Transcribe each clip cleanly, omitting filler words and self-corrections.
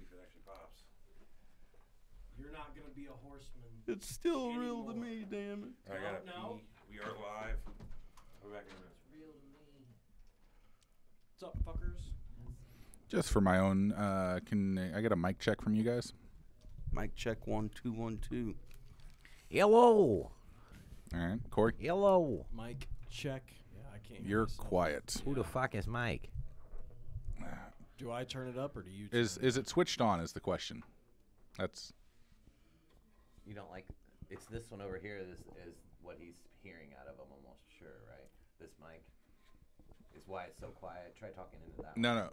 if it actually pops. You're not gonna be a horseman. It's still anymore. real to me, damn it. I gotta No. pee. We are live. I'll be back in a minute. It's real to me. What's up, fuckers? Just for my own, can I get a mic check from you guys? Mic check 1 2 1 2. Hello. All right, Corey. Hello. Mic check. Yeah, I can't. hear You're myself. quiet. Who the fuck is Mike? Do I turn it up or do you? Is it switched on? Is the question. That's. You don't like. It's this one over here. This is what he's hearing out of. I'm almost sure, right? This mic is why it's so quiet. Try talking into that. No.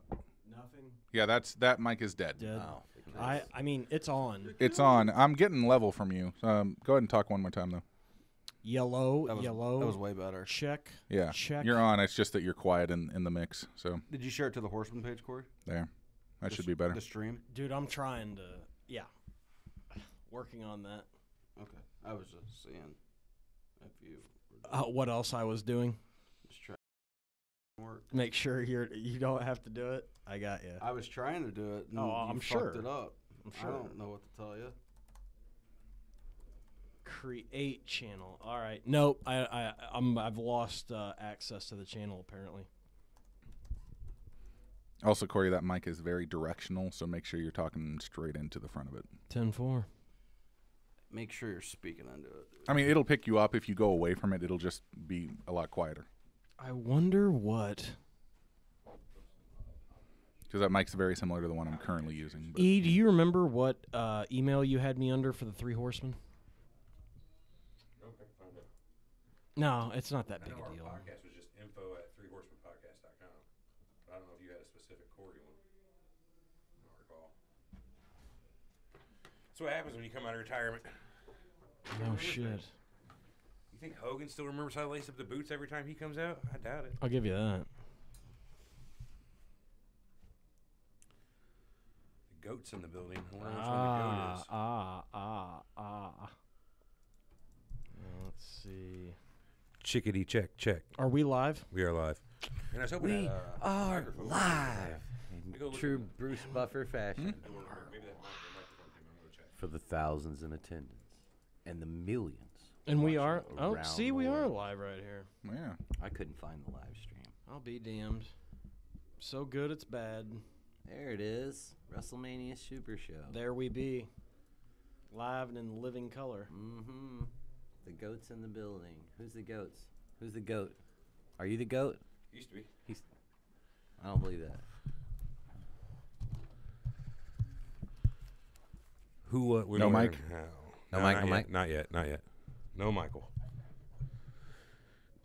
Nothing. Yeah, that mic is dead. Dead. Oh, I mean, it's on. It's on. I'm getting level from you. Go ahead and talk one more time though. Yellow. That was way better. Check. Yeah. Check. You're on. It's just that you're quiet in the mix. So Did you share it to the Horseman page, Corey? there. That should be better. The stream? Dude, I'm trying to. Yeah. Working on that. Okay. I was just seeing if you What else I was doing? just trying to work. Make sure you don't have to do it. I got you. I was trying to do it. And Oh, you I'm fucked sure. it up. I'm I sure. don't know what to tell you. Create channel. All right. Nope. I've lost access to the channel apparently. Also, Corey, that mic is very directional, so make sure you're talking straight into the front of it. 10-4. Make sure you're speaking into it. I mean, it'll pick you up. If you go away from it, it'll just be a lot quieter. I wonder what. Because that mic's very similar to the one I'm currently using. But E, do you remember what email you had me under for the Three Horsemen? Nope, I can find it. No, it's not that big I know a our deal. podcast was just info@threehorsemenpodcast.com. But I don't know if you had a specific Corey one. I don't recall. That's what happens when you come out of retirement. No shit. You think Hogan still remembers how to lace up the boots every time he comes out? I doubt it. I'll give you that. The goat's in the building. I wonder which one the goat is. Let's see. Chickadee check. Are we live? We are live. And I was hoping We that, are microphone- live me in go look true at Bruce Buffer fashion Maybe that microphone thing, I'm gonna check. for the thousands in attendance and the millions. And we are. watching Oh, around see, the we are world. live right here. yeah. I couldn't find the live stream. I'll be damned. So good, it's bad. There it is. Wrestlemania Super Show. There we be. Live and in living color. Mm-hmm. The goat's in the building. Who's the goats? Who's the goat? Are you the goat? Used to be. I don't believe that. Who, what, when, No where, Mike? and how. No No, Mike, not no yet, Mike? Not yet. No Michael.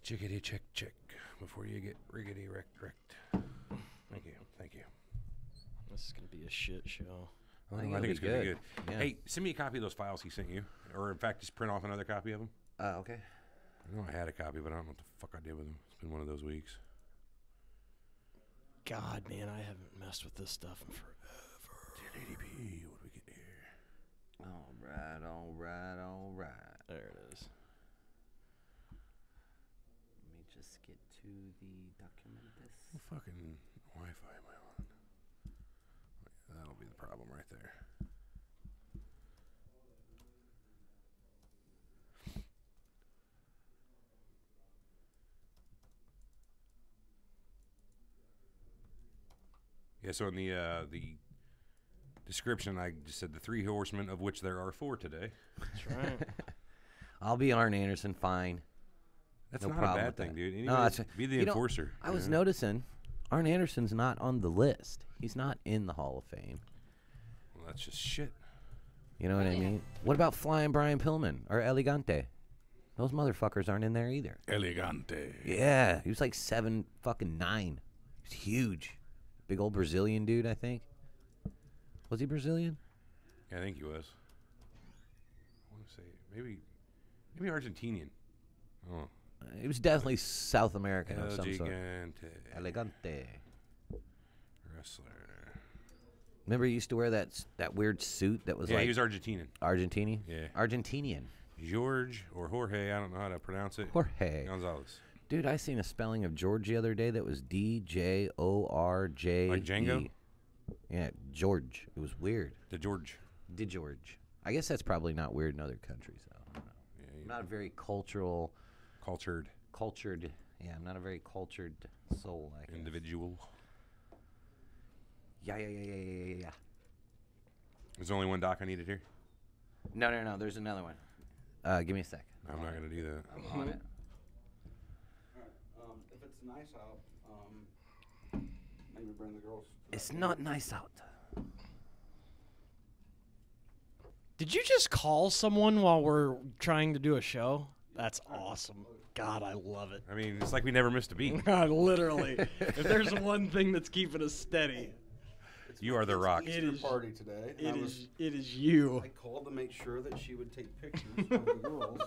Chickadee check. Before you get riggedy wrecked. Thank you. This is going to be a shit show. I think think it'll it's be going to be good. good. Yeah. Hey, send me a copy of those files he sent you. Or, in fact, just print off another copy of them. Okay. I know I had a copy, but I don't know what the fuck I did with them. It's been one of those weeks. God, man, I haven't messed with this stuff in forever. 1080p. What do we get here? All right. There it is. Let me just get to the document this. What fucking Wi-Fi am I on? That'll be the problem right there. Yeah, so in the description, I just said the Three Horsemen, of which there are 4 today. That's right. I'll be Arn Anderson, fine. That's No not a problem bad with thing, that. dude. No, Anyways, that's- be the you know, enforcer. I was you know? noticing Arn Anderson's not on the list. He's not in the Hall of Fame. Well, that's just shit. You know what I mean? What about Flying Brian Pillman or Elegante? Those motherfuckers aren't in there either. Elegante. Yeah, he was like 7'9". He's huge. Big old Brazilian dude, I think. Was he Brazilian? Yeah, I think he was. I want to say maybe Argentinian. Oh, He was definitely South American of some sort. Gigante Elegante. wrestler. Remember he used to wear that weird suit that was Yeah, like he was Argentinian. Argentinian? Yeah. Argentinian. George or Jorge, I don't know how to pronounce it. Jorge. Gonzalez. Dude, I seen a spelling of George the other day that was D-J-O-R-J-E. Like Django? Yeah, George. It was weird. DeGeorge. DeGeorge. I guess that's probably not weird in other countries, though. I don't know. Yeah, I'm not a very cultured. Yeah, I'm not a very cultured soul. I guess. individual. Yeah. There's only one doc I needed here. No. There's another one. Give me a sec. I'm not gonna do that. I'm on it. All right. If it's nice out, maybe bring the girls. It's not nice out. Did you just call someone while we're trying to do a show? That's awesome. God, I love it. I mean, it's like we never missed a beat. Literally. If there's one thing that's keeping us steady, You are the rock. It Your is- party today. it and is you. I called to make sure that she would take pictures of the girls.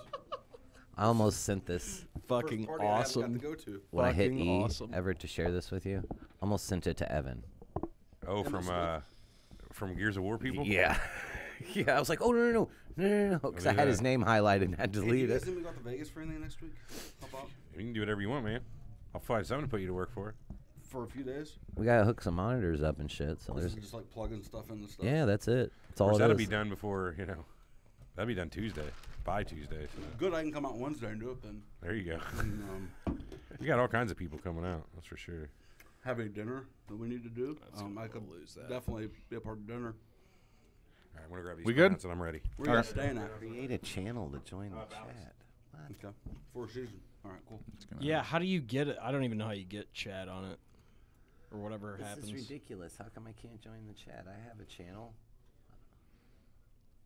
I almost sent this Fucking First party I haven't awesome. got to go to. when I hit Fucking E awesome. ever to share this with you. Almost sent it to Evan. Oh, Emma from Gears of War people. Yeah. Yeah, I was like, oh, no. Because I do had that. his name highlighted and had to Hey, do you delete guys it. think we got to Vegas for anything next week? How about You can do whatever you want, man. I'll find something to put you to work for. for a few days? We got to hook some monitors up and shit. So This there's, is just like plugging stuff in the stuff. yeah, that's it. That's Of all course, it that'll is. be done before, that'll be done Tuesday. By Tuesday. So Good, I can come out Wednesday and do it then. there you go. And, You got all kinds of people coming out. That's for sure. have a dinner that we need to do. I could lose that. definitely be a part of dinner. All right, I'm gonna grab these We good? pronouns and I'm ready. Where you All guys staying at? Create a channel to join the chat. Okay. Four season. All right, cool. It's gonna- Yeah, how do you get it? I don't even know how you get chat on it. Or whatever This happens. is ridiculous. How come I can't join the chat? I have a channel.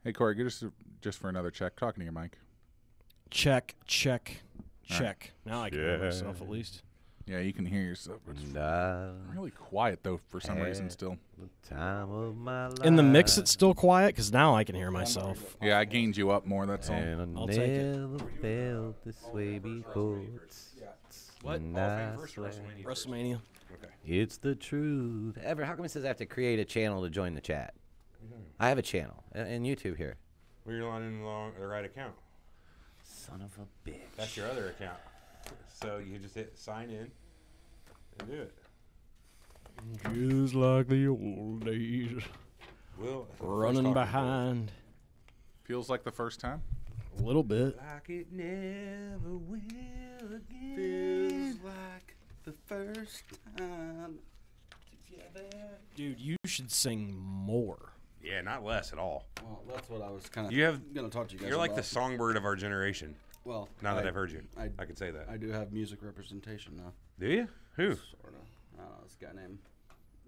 Hey, Corey, get us just for another check. Talking to your mic. Check. All right. Now I can hear myself at least. Yeah, you can hear yourself. It's And really quiet though for some reason Hey. still. the time of my life. In the mix, it's still quiet because now I can hear myself. Yeah, I gained you up more. That's all. And I I'll take it. never felt this way before. What? And I swear WrestleMania. Okay. it's the truth. Ever, how come it says I have to create a channel to join the chat? I have a channel in YouTube here. Well, you're not in the right account. Son of a bitch. That's your other account. So you just hit sign in and do it. Just like the old days. Will Running behind. Feels like the first time. A little bit. Like it never will again. Feels like the first time together. Dude, you should sing more. Yeah, not less at all. Well, that's what I was kind of going to talk to you guys You're like about. the songbird of our generation. Well, Now that I've heard you, I I can say that. do have music representation now. Do you? Who? Sort of. I don't know, this guy named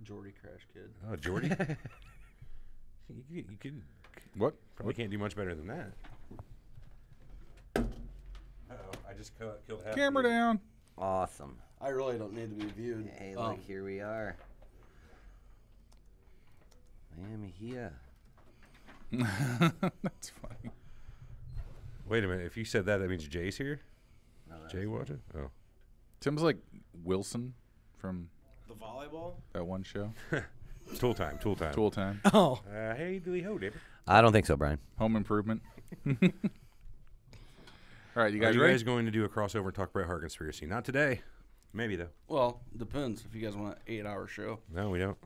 Jordy Crash Kid. Oh, Jordy. you can What? probably can't do much better than that. Uh-oh, I just killed half. Camera the- down. Awesome. I really don't need to be viewed. Hey, look, here we are. I am here. That's funny. Wait a minute. If you said that, that means Jay's here. No, that's Jay watching? Oh, Tim's like Wilson from The volleyball? that one show, tool time. Tool time. Tool Time, Oh. Hey, Billy Ho, David. I don't think so, Brian. Home Improvement. All right, you Are guys you ready? guys going to do a crossover and talk Bret Hart conspiracy? Not today. Maybe though. Well, depends if you guys want an 8-hour show. No, we don't.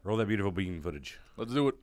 Roll that beautiful bean footage. Let's do it.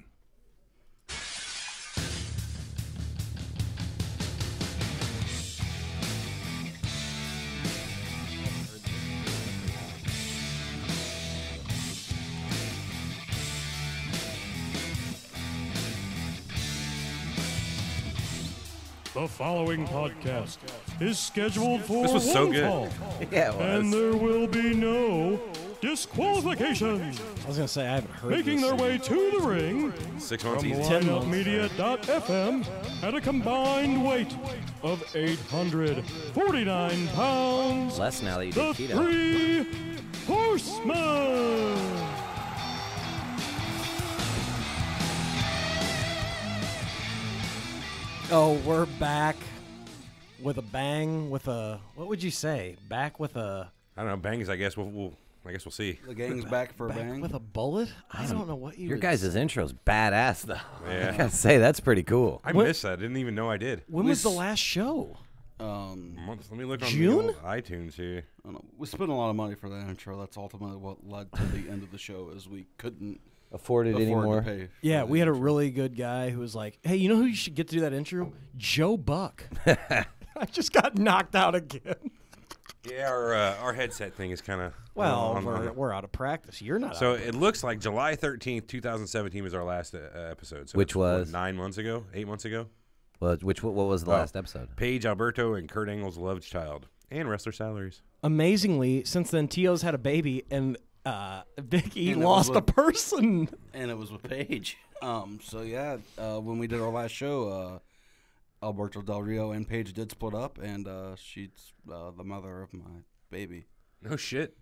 The following podcast is scheduled for This was so one good. fall, Yeah, it and was. there will be no disqualifications. I was going to say, I haven't heard Making this their in- way to the ring 6 months from easy. 10 months. lineupmedia.fm at a combined weight of 849 pounds. Less now that you The did keto. Three Horsemen. Oh, we're back with a bang, with a, what would you say? Back with a, I don't know. Bangs. I guess we'll see. The gang's back for a back bang. with a bullet? I don't know what you Your would guys' say. intro's badass, though. Yeah. I gotta say, that's pretty cool. I What- missed that. I didn't even know I did. When was the last show? Months. Let me look on June? the old iTunes here. I don't know. We spent a lot of money for that intro. That's ultimately what led to the end of the show, is we couldn't Afford it afford anymore. to pay. For Yeah, the we had a intro. really good guy who was like, "Hey, you know who you should get to do that intro? Joe Buck." I just got knocked out again. Yeah, our headset thing is kind of Well, we're out of practice. You're not. So out of it looks like July 13th, 2017 was our last episode. So Which it's, what, was? 9 months ago, 8 months ago. Well, what was the last episode? Paige Alberto and Kurt Angle's love child, and wrestler salaries. Amazingly, since then, Tio's had a baby, and Vicky And it lost was a person. And it was with Paige. So yeah, when we did our last show, Alberto Del Rio and Paige did split up, and she's the mother of my baby. No shit.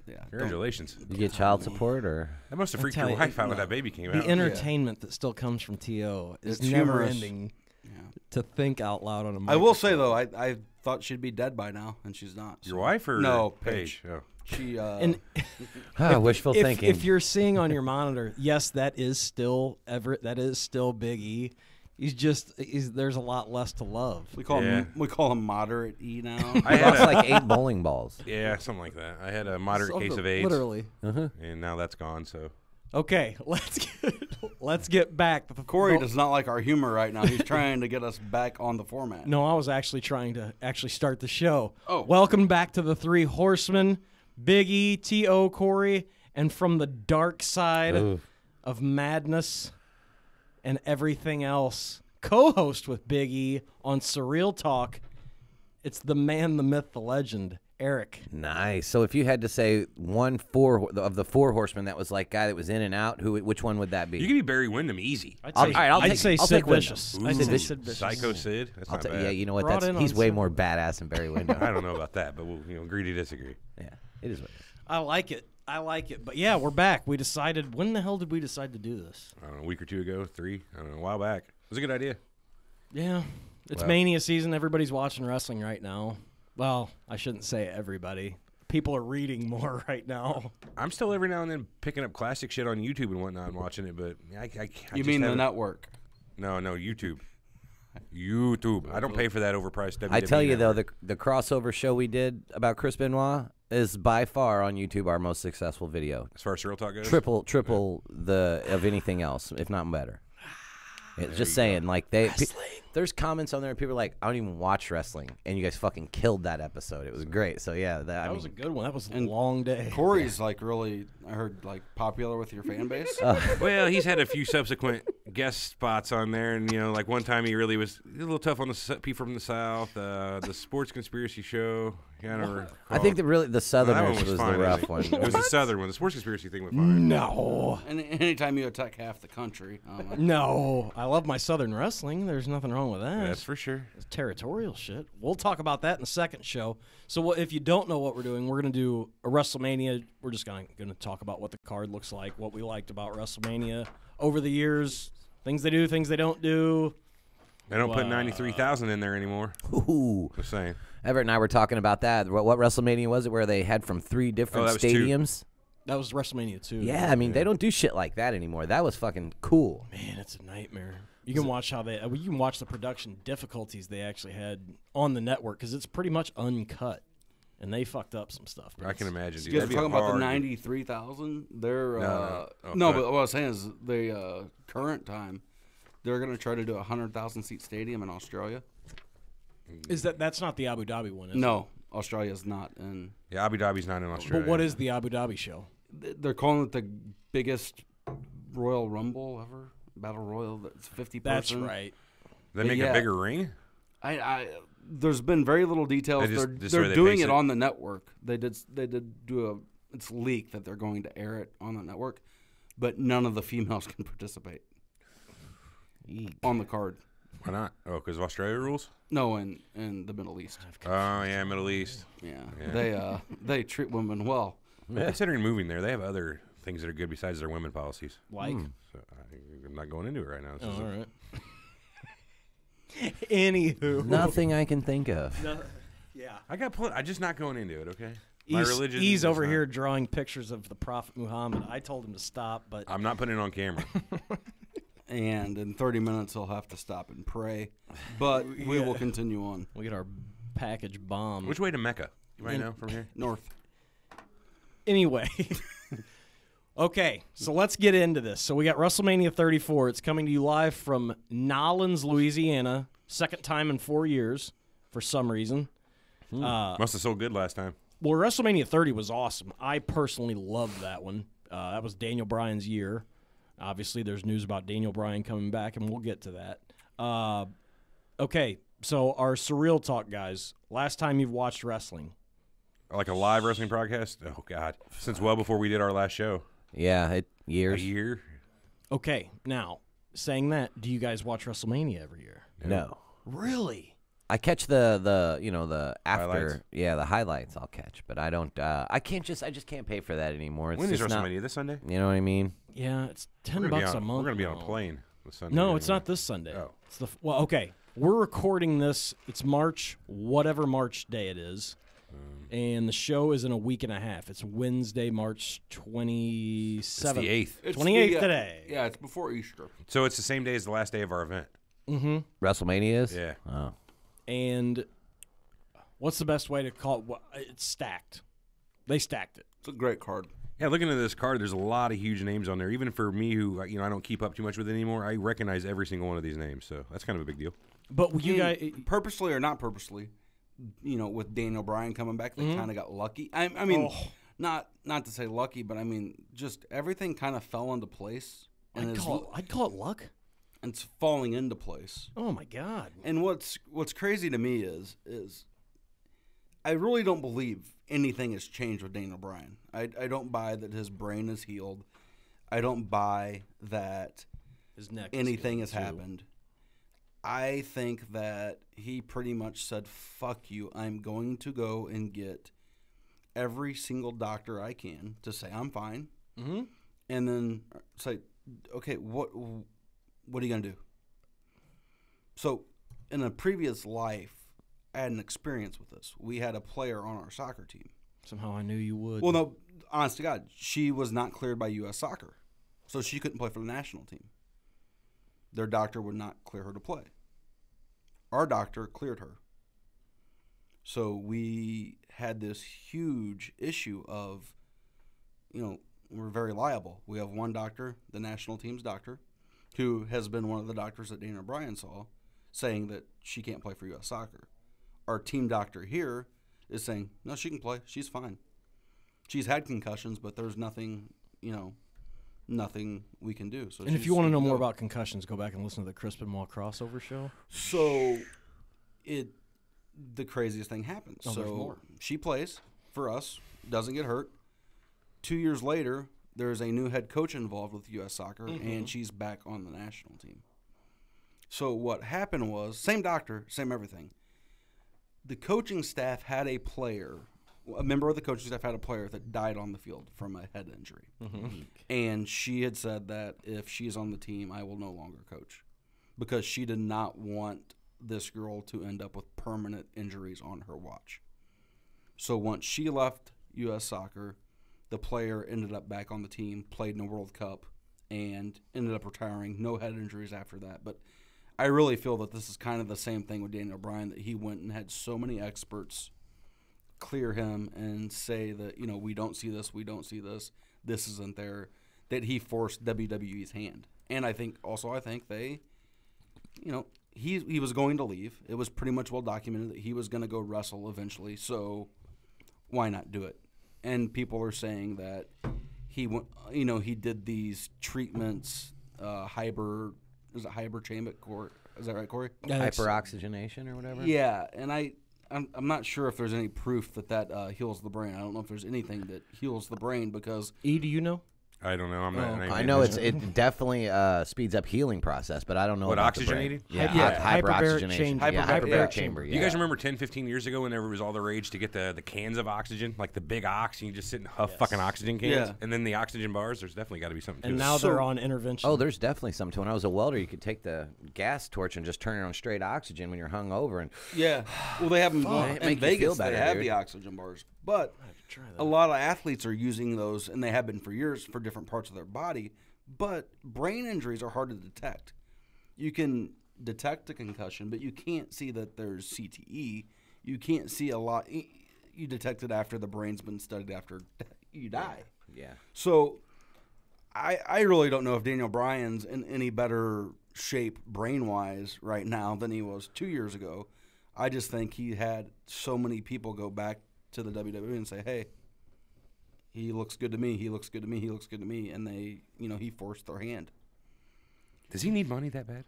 Yeah. Congratulations. You get child support or? That must have freaked tell your you, wife out when that baby came The out. entertainment that still comes from Tio is It's never humorous. ending. Yeah. To think out loud on a I microphone. will say though, I thought she'd be dead by now, and she's not. Your wife or no? Paige? Oh. She And Wishful thinking. if you're seeing on your monitor, yes, that is still Everett. That is still Big E. There's a lot less to love. we call him moderate E now. I He had lost like 8 bowling balls. yeah, something like that. I had a moderate So case the- of AIDS, Literally. and now that's gone. So Okay, let's get back. Corey does not like our humor right now. He's trying to get us back on the format. No, I was actually trying to start the show. Oh. Welcome back to the Three Horsemen, Big E, T.O., Corey, and from the dark side of madness and everything else, co-host with Big E on Surreal Talk, it's the man, the myth, the legend, Eric. Nice. So if you had to say of the 4 horsemen that was like guy that was in and out, which one would that be? you can be Barry Windham easy. I'd say I'll Sid take Wyndham. Vicious. Ooh, I'd say Sid Vicious. Psycho Sid. That's not bad. Yeah, you know what? Brought in He's on way Sid. more badass than Barry Windham. I don't know about that, but we'll agree to disagree. Yeah, it is what it is. I like it. But yeah, we're back. We decided. When the hell did we decide to do this? I don't know, a week or two ago, 3. I don't know, a while back. It was a good idea. Yeah, it's Well- Mania season. Everybody's watching wrestling right now. Well, I shouldn't say everybody. People are reading more right now. I'm still every now and then picking up classic shit on YouTube and whatnot and watching it, but I You just mean the haven't- network? No, YouTube. YouTube. I don't pay for that overpriced WWE I tell you though, network. the crossover show we did about Chris Benoit is by far on YouTube our most successful video. As far as Surreal Talk goes? Triple the of anything else, if not better. It's just saying, like there's comments on there. And people are like, I don't even watch wrestling, and you guys fucking killed that episode. It was great. So yeah, That was a good one. That was a And long day. Corey's like really, I heard, like popular with your fan base. Well, he's had a few subsequent guest spots on there, and like one time he really was a little tough on the P from the South, the Sports Conspiracy Show. I think the Southerners was fine, the I rough think. one. It was the Southern one. The Sports Conspiracy thing was fine. No, And anytime you attack half the country, no. I love my Southern wrestling. There's nothing wrong with that. That's for sure. It's territorial shit. We'll talk about that in the second show. So if you don't know what we're doing, we're going to do a WrestleMania. We're just going to talk about what the card looks like, what we liked about WrestleMania over the years, things they do, things they don't do. They don't put 93,000 in there anymore. Ooh. Just saying. Everett and I were talking about that. What WrestleMania was it where they had from 3 different that was 2. stadiums? That was WrestleMania 2. Yeah, I mean they don't do shit like that anymore. That was fucking cool. Man, it's a nightmare. You can watch you can watch the production difficulties they actually had on the network because it's pretty much uncut, and they fucked up some stuff. I can imagine. you Dude. guys are That'd be talking about the hard. 93,000. They're No. Oh, no, cut. but what I was saying is the current time they're going to try to do a 100,000 seat stadium in Australia. Is that's not the Abu Dhabi one? Is it? No, Australia is not, and Yeah, Abu Dhabi's not in Australia. But what is the Abu Dhabi show? they're calling it the biggest Royal Rumble ever, Battle Royal. That's 50 That's person. right. They make Yeah. a bigger ring? There's been very little details. They just the way They're they doing pace it it. on the network. They did do it's leaked that they're going to air it on the network, but none of the females can participate on the card. Why not? Oh, because of Australia rules? No, in the Middle East. Oh, yeah, Middle East. Yeah. They treat women well. Well, considering moving there, they have other things that are good besides their women policies. Like, So I'm not going into it right now. This is all right. Anywho, Nothing I can think of. yeah. I'm just not going into it, okay? My religion He's is over not- here drawing pictures of the Prophet Muhammad. I told him to stop, but I'm not putting it on camera. And in 30 minutes, he'll have to stop and pray. But we will continue on. we get our package bomb. Which way to Mecca? You might know from here. North. Anyway. Okay, so let's get into this. So we got WrestleMania 34. It's coming to you live from Nolens, Louisiana. Second time in 4 years for some reason. Must have sold good last time. Well, WrestleMania 30 was awesome. I personally loved that one. That was Daniel Bryan's year. Obviously, there's news about Daniel Bryan coming back, and we'll get to that. Okay, so our Surreal Talk guys, last time you've watched wrestling. Like a live wrestling broadcast? Oh, God. Since well before we did our last show. Yeah, years. A year? Okay, now, saying that, do you guys watch WrestleMania every year? No. Really? I catch the after, Highlights? the highlights I'll catch, but I don't. I just can't pay for that anymore. It's When is just not- WrestleMania? This Sunday? You know what I mean? Yeah, it's $10 We're gonna be bucks a on- month. We're going to be on a now. plane this Sunday. No, it's anyway. not this Sunday. Oh. It's well, okay. We're recording this. It's March, whatever March day it is. And the show is in a week and a half. It's Wednesday, March 27th. It's the 8th. It's 28th today. Yeah, it's before Easter. So it's the same day as the last day of our event. Mm-hmm. WrestleMania is. Yeah. Oh. And what's the best way to call it? It's stacked. They stacked it. It's a great card. Yeah, looking at this card, there's a lot of huge names on there. Even for me, who I don't keep up too much with it anymore, I recognize every single one of these names. So that's kind of a big deal. But you guys, Purposely or not purposely, with Daniel Bryan coming back, they kind of got lucky. I mean, not to say lucky, but I mean, just everything kind of fell into place. And I'd call it luck. and it's falling into place. Oh my God! And what's crazy to me is I really don't believe anything has changed with Daniel Bryan. I don't buy that his brain is healed. I don't buy that His neck. is anything good, has too. happened. I think that he pretty much said, "Fuck you! I'm going to go and get every single doctor I can to say I'm fine, and then say, okay, what are you gonna do?" So, in a previous life, I had an experience with this. We had a player on our soccer team. Somehow I knew you would. Well, no, honest to God, she was not cleared by U.S. Soccer, so she couldn't play for the national team. Their doctor would not clear her to play. Our doctor cleared her. So we had this huge issue of, we're very liable. We have one doctor, the national team's doctor, who has been one of the doctors that Daniel Bryan saw, saying that she can't play for U.S. Soccer. Our team doctor here is saying, no, she can play. She's fine. She's had concussions, but there's nothing, nothing we can do. So and if you want to know more about concussions, go back and listen to the Crisp and Wall crossover show. So the craziest thing happens. Oh, there's so more. she plays for us, doesn't get hurt. 2 years later, there's a new head coach involved with U.S. Soccer, and she's back on the national team. So what happened was, same doctor, same everything. The coaching staff had a player, a member of the coaching staff had a player that died on the field from a head injury. And she had said that if she's on the team, I will no longer coach, because she did not want this girl to end up with permanent injuries on her watch. So once she left U.S. Soccer, the player ended up back on the team, played in a World Cup, and ended up retiring. No head injuries after that. But I really feel that this is kind of the same thing with Daniel Bryan, that he went and had so many experts clear him and say that, we don't see this, this isn't there, that he forced WWE's hand. And I think they, he was going to leave. It was pretty much well documented that he was going to go wrestle eventually, so why not do it? And people are saying that he went, he did these treatments, hyperbaric, is that right, Corey? Hyperoxygenation or whatever. Yeah, and I'm not sure if there's any proof that heals the brain. I don't know if there's anything that heals the brain, because E, do you know? I don't know. I'm not. I know it definitely speeds up healing process, but I don't know What, about the brain. oxygenating? Yeah, Yeah, hyperbaric hyperoxygenation. chamber. Yeah, Hyperbaric hyperbaric chamber. chamber. You guys remember 10, 15 years ago whenever it was all the rage to get the cans of oxygen, like the big ox, and you just sit and huff fucking oxygen cans? Yeah. And then the oxygen bars, there's definitely got to be something to And it. now they're on intervention. Oh, there's definitely something to it. When I was a welder, you could take the gas torch and just turn it on straight oxygen when you're hung over. And yeah. Well, they have them It in make you feel Vegas. better, They have dude. the oxygen bars, but a lot of athletes are using those, and they have been for years, for different parts of their body. But brain injuries are hard to detect. You can detect a concussion, but you can't see that there's CTE. you can't see a lot. You detect it after the brain's been studied after you die. Yeah. So I really don't know if Daniel Bryan's in any better shape brain-wise right now than he was 2 years ago. I just think he had so many people go back to the WWE and say, hey, he looks good to me, he looks good to me, he looks good to me, and they, he forced their hand. Does he need money that bad?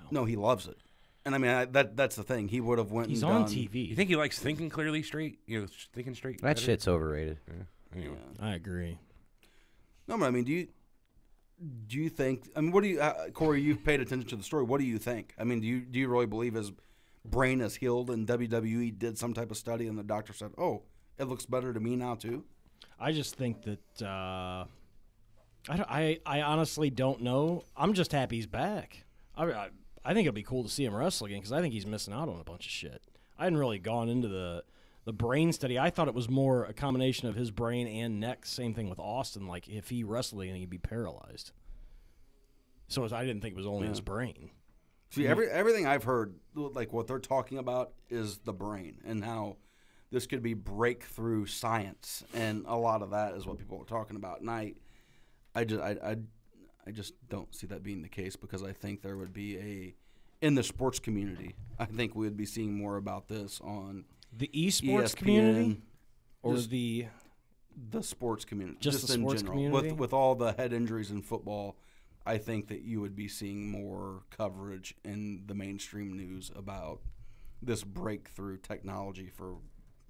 No, he loves it. And I mean, that's the thing. He would have went He's and on done, TV. You think he likes thinking clearly straight? Thinking straight? That better? shit's overrated. Yeah. Anyway. Yeah. I agree. No, but I mean, do you think? I mean, what do you, Corey? You've paid attention to the story. What do you think? I mean, do you really believe his brain is healed and WWE did some type of study and the doctor said, "Oh, it looks better to me now too"? I just think that I honestly don't know. I'm just happy he's back. I think it'll be cool to see him wrestle again because I think he's missing out on a bunch of shit. I hadn't really gone into the brain study. I thought it was more a combination of his brain and neck. Same thing with Austin. Like, if he wrestled again, he'd be paralyzed. So I didn't think it was only his brain. See, everything I've heard, like what they're talking about, is the brain and how this could be breakthrough science, and a lot of that is what people are talking about. And I just don't see that being the case because I think there would be in the sports community, I think we would be seeing more about this on The esports ESPN, community, or just the sports community, Just the in sports general. community? With all the head injuries in football, I think that you would be seeing more coverage in the mainstream news about this breakthrough technology for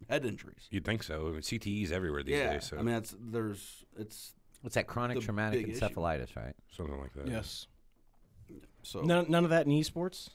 head injuries. You'd think so. I mean, CTE's everywhere these days. So I mean, it's What's that? Chronic the traumatic big issue. encephalitis, right? something like that. yes. so. None of that in esports.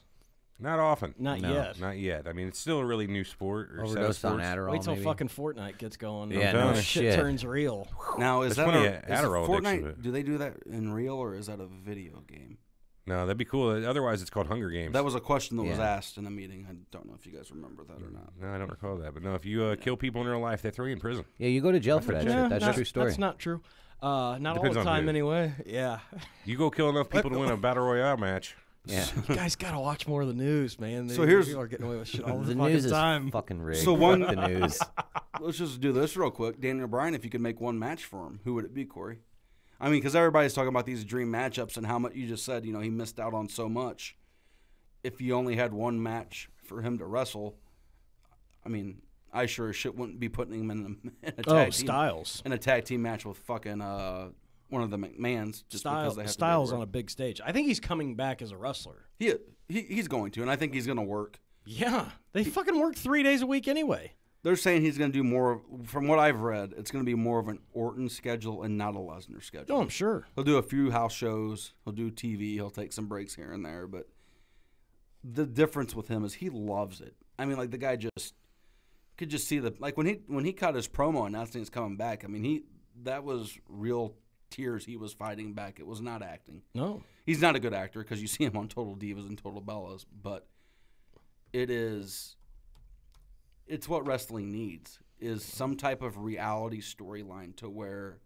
Not often. Not No. yet. Not yet. I mean, it's still a really new sport. Or set of Overdosed on sports. Adderall. Wait till maybe? fucking Fortnite gets going. Yeah, no shit shit. turns real. Now is There's that plenty a, of is Adderall addiction to Fortnite? it. Do they do that in real or is that a video game? No, that'd be cool. Otherwise, it's called Hunger Games. That was a question that was Yeah. asked in a meeting. I don't know if you guys remember that or not. No, I don't recall that. But no, if you kill people in real life, they throw you in prison. Yeah, you go to jail for that shit. That's a true story. That's not true. Not all Depends the on time who. anyway. Yeah. You go kill enough people to win a battle royale match. Yeah. You guys gotta watch more of the news, man. So here's- people are getting away with shit all the, The fucking news is time. fucking rigged. So Fuck one- the news. Let's just do this real quick. Daniel Bryan, if you could make one match for him, who would it be, Corey? I mean, because everybody's talking about these dream matchups and how much you just said, he missed out on so much. If you only had one match for him to wrestle, I mean, I sure as shit wouldn't be putting him in a tag team. Styles. In a tag team match with fucking one of the McMahons. Just because they have Styles to on a big stage. I think he's coming back as a wrestler. He's going to, and I think he's going to work. Yeah. They fucking work 3 days a week anyway. They're saying he's going to do more. From what I've read, it's going to be more of an Orton schedule and not a Lesnar schedule. Oh, I'm sure. He'll do a few house shows. He'll do TV. He'll take some breaks here and there. But the difference with him is he loves it. I mean, like the guy just could just see when he cut his promo announcing he's coming back. I mean, that was real tears he was fighting back. It was not acting. No. He's not a good actor because you see him on Total Divas and Total Bellas, but it's what wrestling needs is some type of reality storyline to where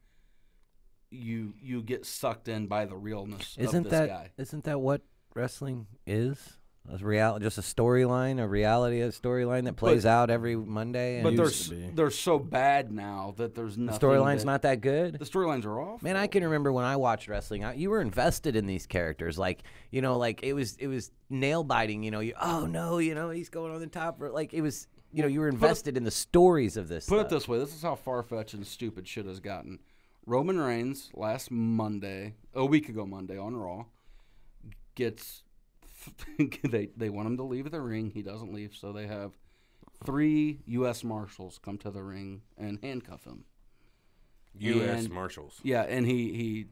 you get sucked in by the realness of this guy. Isn't that what wrestling is? Just a storyline, a storyline that plays out every Monday. And But used to be. they're so bad now that there's the nothing. storyline's not that good. The storylines are awful. Man, I can remember when I watched wrestling. You were invested in these characters, like it was nail biting. Oh no, he's going on the top. Like it was, you were invested in the stories of this. Put stuff. it this way: this is how far-fetched and stupid shit has gotten. Roman Reigns a week ago Monday on Raw, gets they want him to leave the ring. He doesn't leave, so they have 3 U.S. Marshals come to the ring and handcuff him. U.S. And- Marshals. Yeah, and he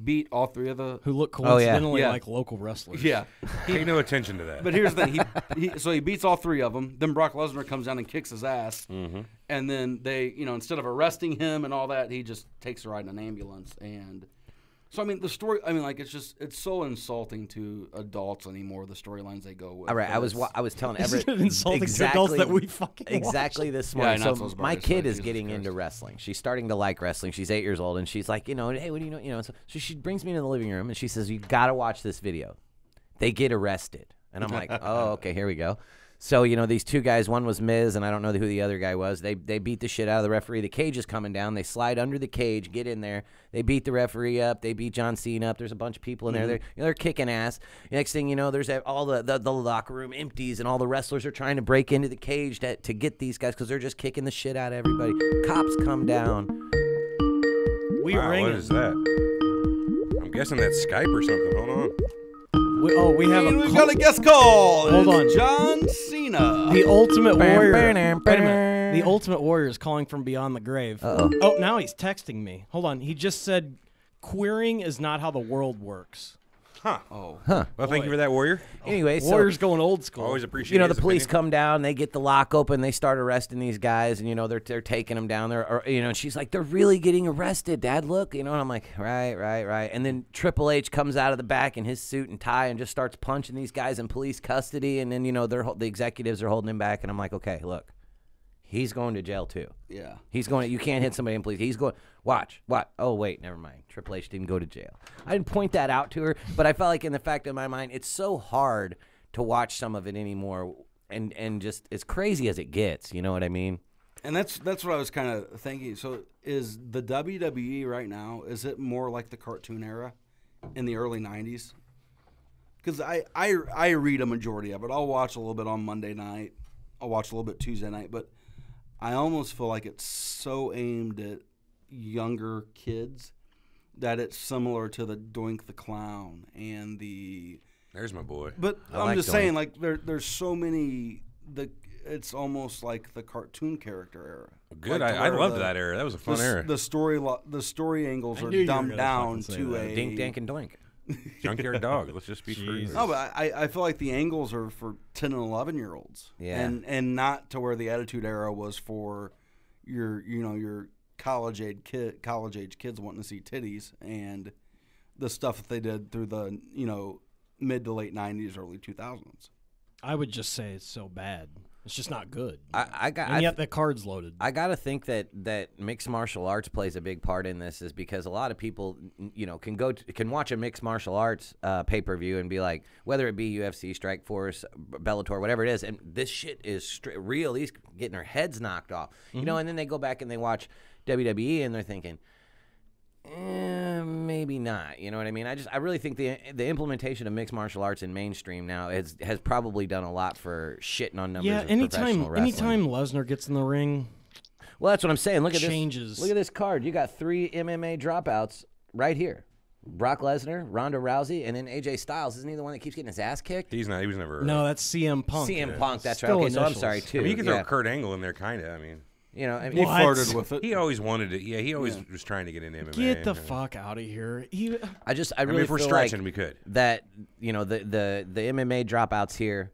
beat all 3 of the. Who look Oh, yeah. coincidentally Yeah. like local wrestlers. Yeah, Pay no attention to that. but here's the thing: so he beats all 3 of them. Then Brock Lesnar comes down and kicks his ass, and then they, instead of arresting him and all that, he just takes a ride in an ambulance. And so, I mean, the story. I mean, like it's so insulting to adults anymore. The storylines they go with. All right, But I was telling Isn't Everett it insulting to adults that we fucking watch? exactly this Yeah, morning. I know, So it's my about kid it, is Jesus getting Christ. into wrestling. She's starting to like wrestling. She's 8 years old, and she's like, hey, what do you know? So she brings me into the living room, and she says, you got to watch this video. They get arrested, and I'm like, oh, okay, here we go. So, you know, these two guys, one was Miz, and I don't know who the other guy was. They beat the shit out of the referee. The cage is coming down. They slide under the cage, get in there. They beat the referee up. They beat John Cena up. There's a bunch of people in there. They're kicking ass. Next thing you know, there's all the locker room empties, and all the wrestlers are trying to break into the cage to get these guys because they're just kicking the shit out of everybody. Cops come down. Wow, ringing. what is that? I'm guessing that's Skype or something. Hold on. We have And we've got a guest call. Hold on. John Cena. The Ultimate Warrior. bam, Wait a bam. minute. The Ultimate Warrior is calling from beyond the grave. Uh-oh. Oh, now he's texting me. Hold on. He just said, queering is not how the world works. Huh. Oh. Huh. Well, thank you for that, Warrior. Anyway, so Warrior's going old school. Always appreciate you know, his the police opinion. come down, they get the lock open, they start arresting these guys, and, you know, they're taking them down there. Or, you know, and she's like, they're really getting arrested, Dad, look. You know, and I'm like, right. And then Triple H comes out of the back in his suit and tie and just starts punching these guys in police custody. And then, you know, the executives are holding him back. And I'm like, okay, look, he's going to jail, too. Yeah. He's going. You can't hit somebody in police. He's going. Watch. What? Oh wait, never mind. Triple H didn't go to jail. I didn't point that out to her, but I felt like in the fact of my mind, it's so hard to watch some of it anymore, and just as crazy as it gets. You know what I mean? And that's what I was kind of thinking. So is the WWE right now, is it more like the cartoon era in the early 90s? Because I read a majority of it. I'll watch a little bit on Monday night. I'll watch a little bit Tuesday night. But I almost feel like it's so aimed at younger kids that it's similar to the Doink the Clown and the... There's my boy. But I I'm like just Doink. saying, like, there's so many... It's almost like the cartoon character era. Good. Like, to I where loved the- that era. That was a fun era. The story angles I are knew you were dumbed gonna down fucking say to that. a Dink, dank, and doink. Junkyard Dog. Let's just be Jesus. true. No, but I feel like the angles are for 10 and 11-year-olds. Yeah. And not to where the Attitude Era was for your college age kids wanting to see titties and the stuff that they did through the, mid to late 90s, early 2000s. I would just say it's so bad. It's just not good. I yet the card's loaded. I gotta think that mixed martial arts plays a big part in this, is because a lot of people, can watch a mixed martial arts pay-per-view and be like, whether it be UFC, Strikeforce, Bellator, whatever it is, and this shit is real. These getting their heads knocked off, and then they go back and they watch WWE and they're thinking, maybe not. You know what I mean? I really think the implementation of mixed martial arts in mainstream now has probably done a lot for shitting on numbers. Yeah, of professional wrestling. anytime Lesnar gets in the ring, Well, that's what I'm saying. Look at changes. this. Look at this card. You got 3 MMA dropouts right here. Brock Lesnar, Ronda Rousey, and then AJ Styles. Isn't he the one that keeps getting his ass kicked? He was never. no, that's CM Punk. CM Punk. That's right. Still Okay, so I'm initials. sorry too. I mean, you can throw Yeah. Kurt Angle in there, kind of. I mean, You know, I He mean, What? flirted with it. he always wanted it. Yeah, he always was trying to get into MMA. Get the fuck out of here. I I really mean, if we're feel stretching, like we could. that, the MMA dropouts here,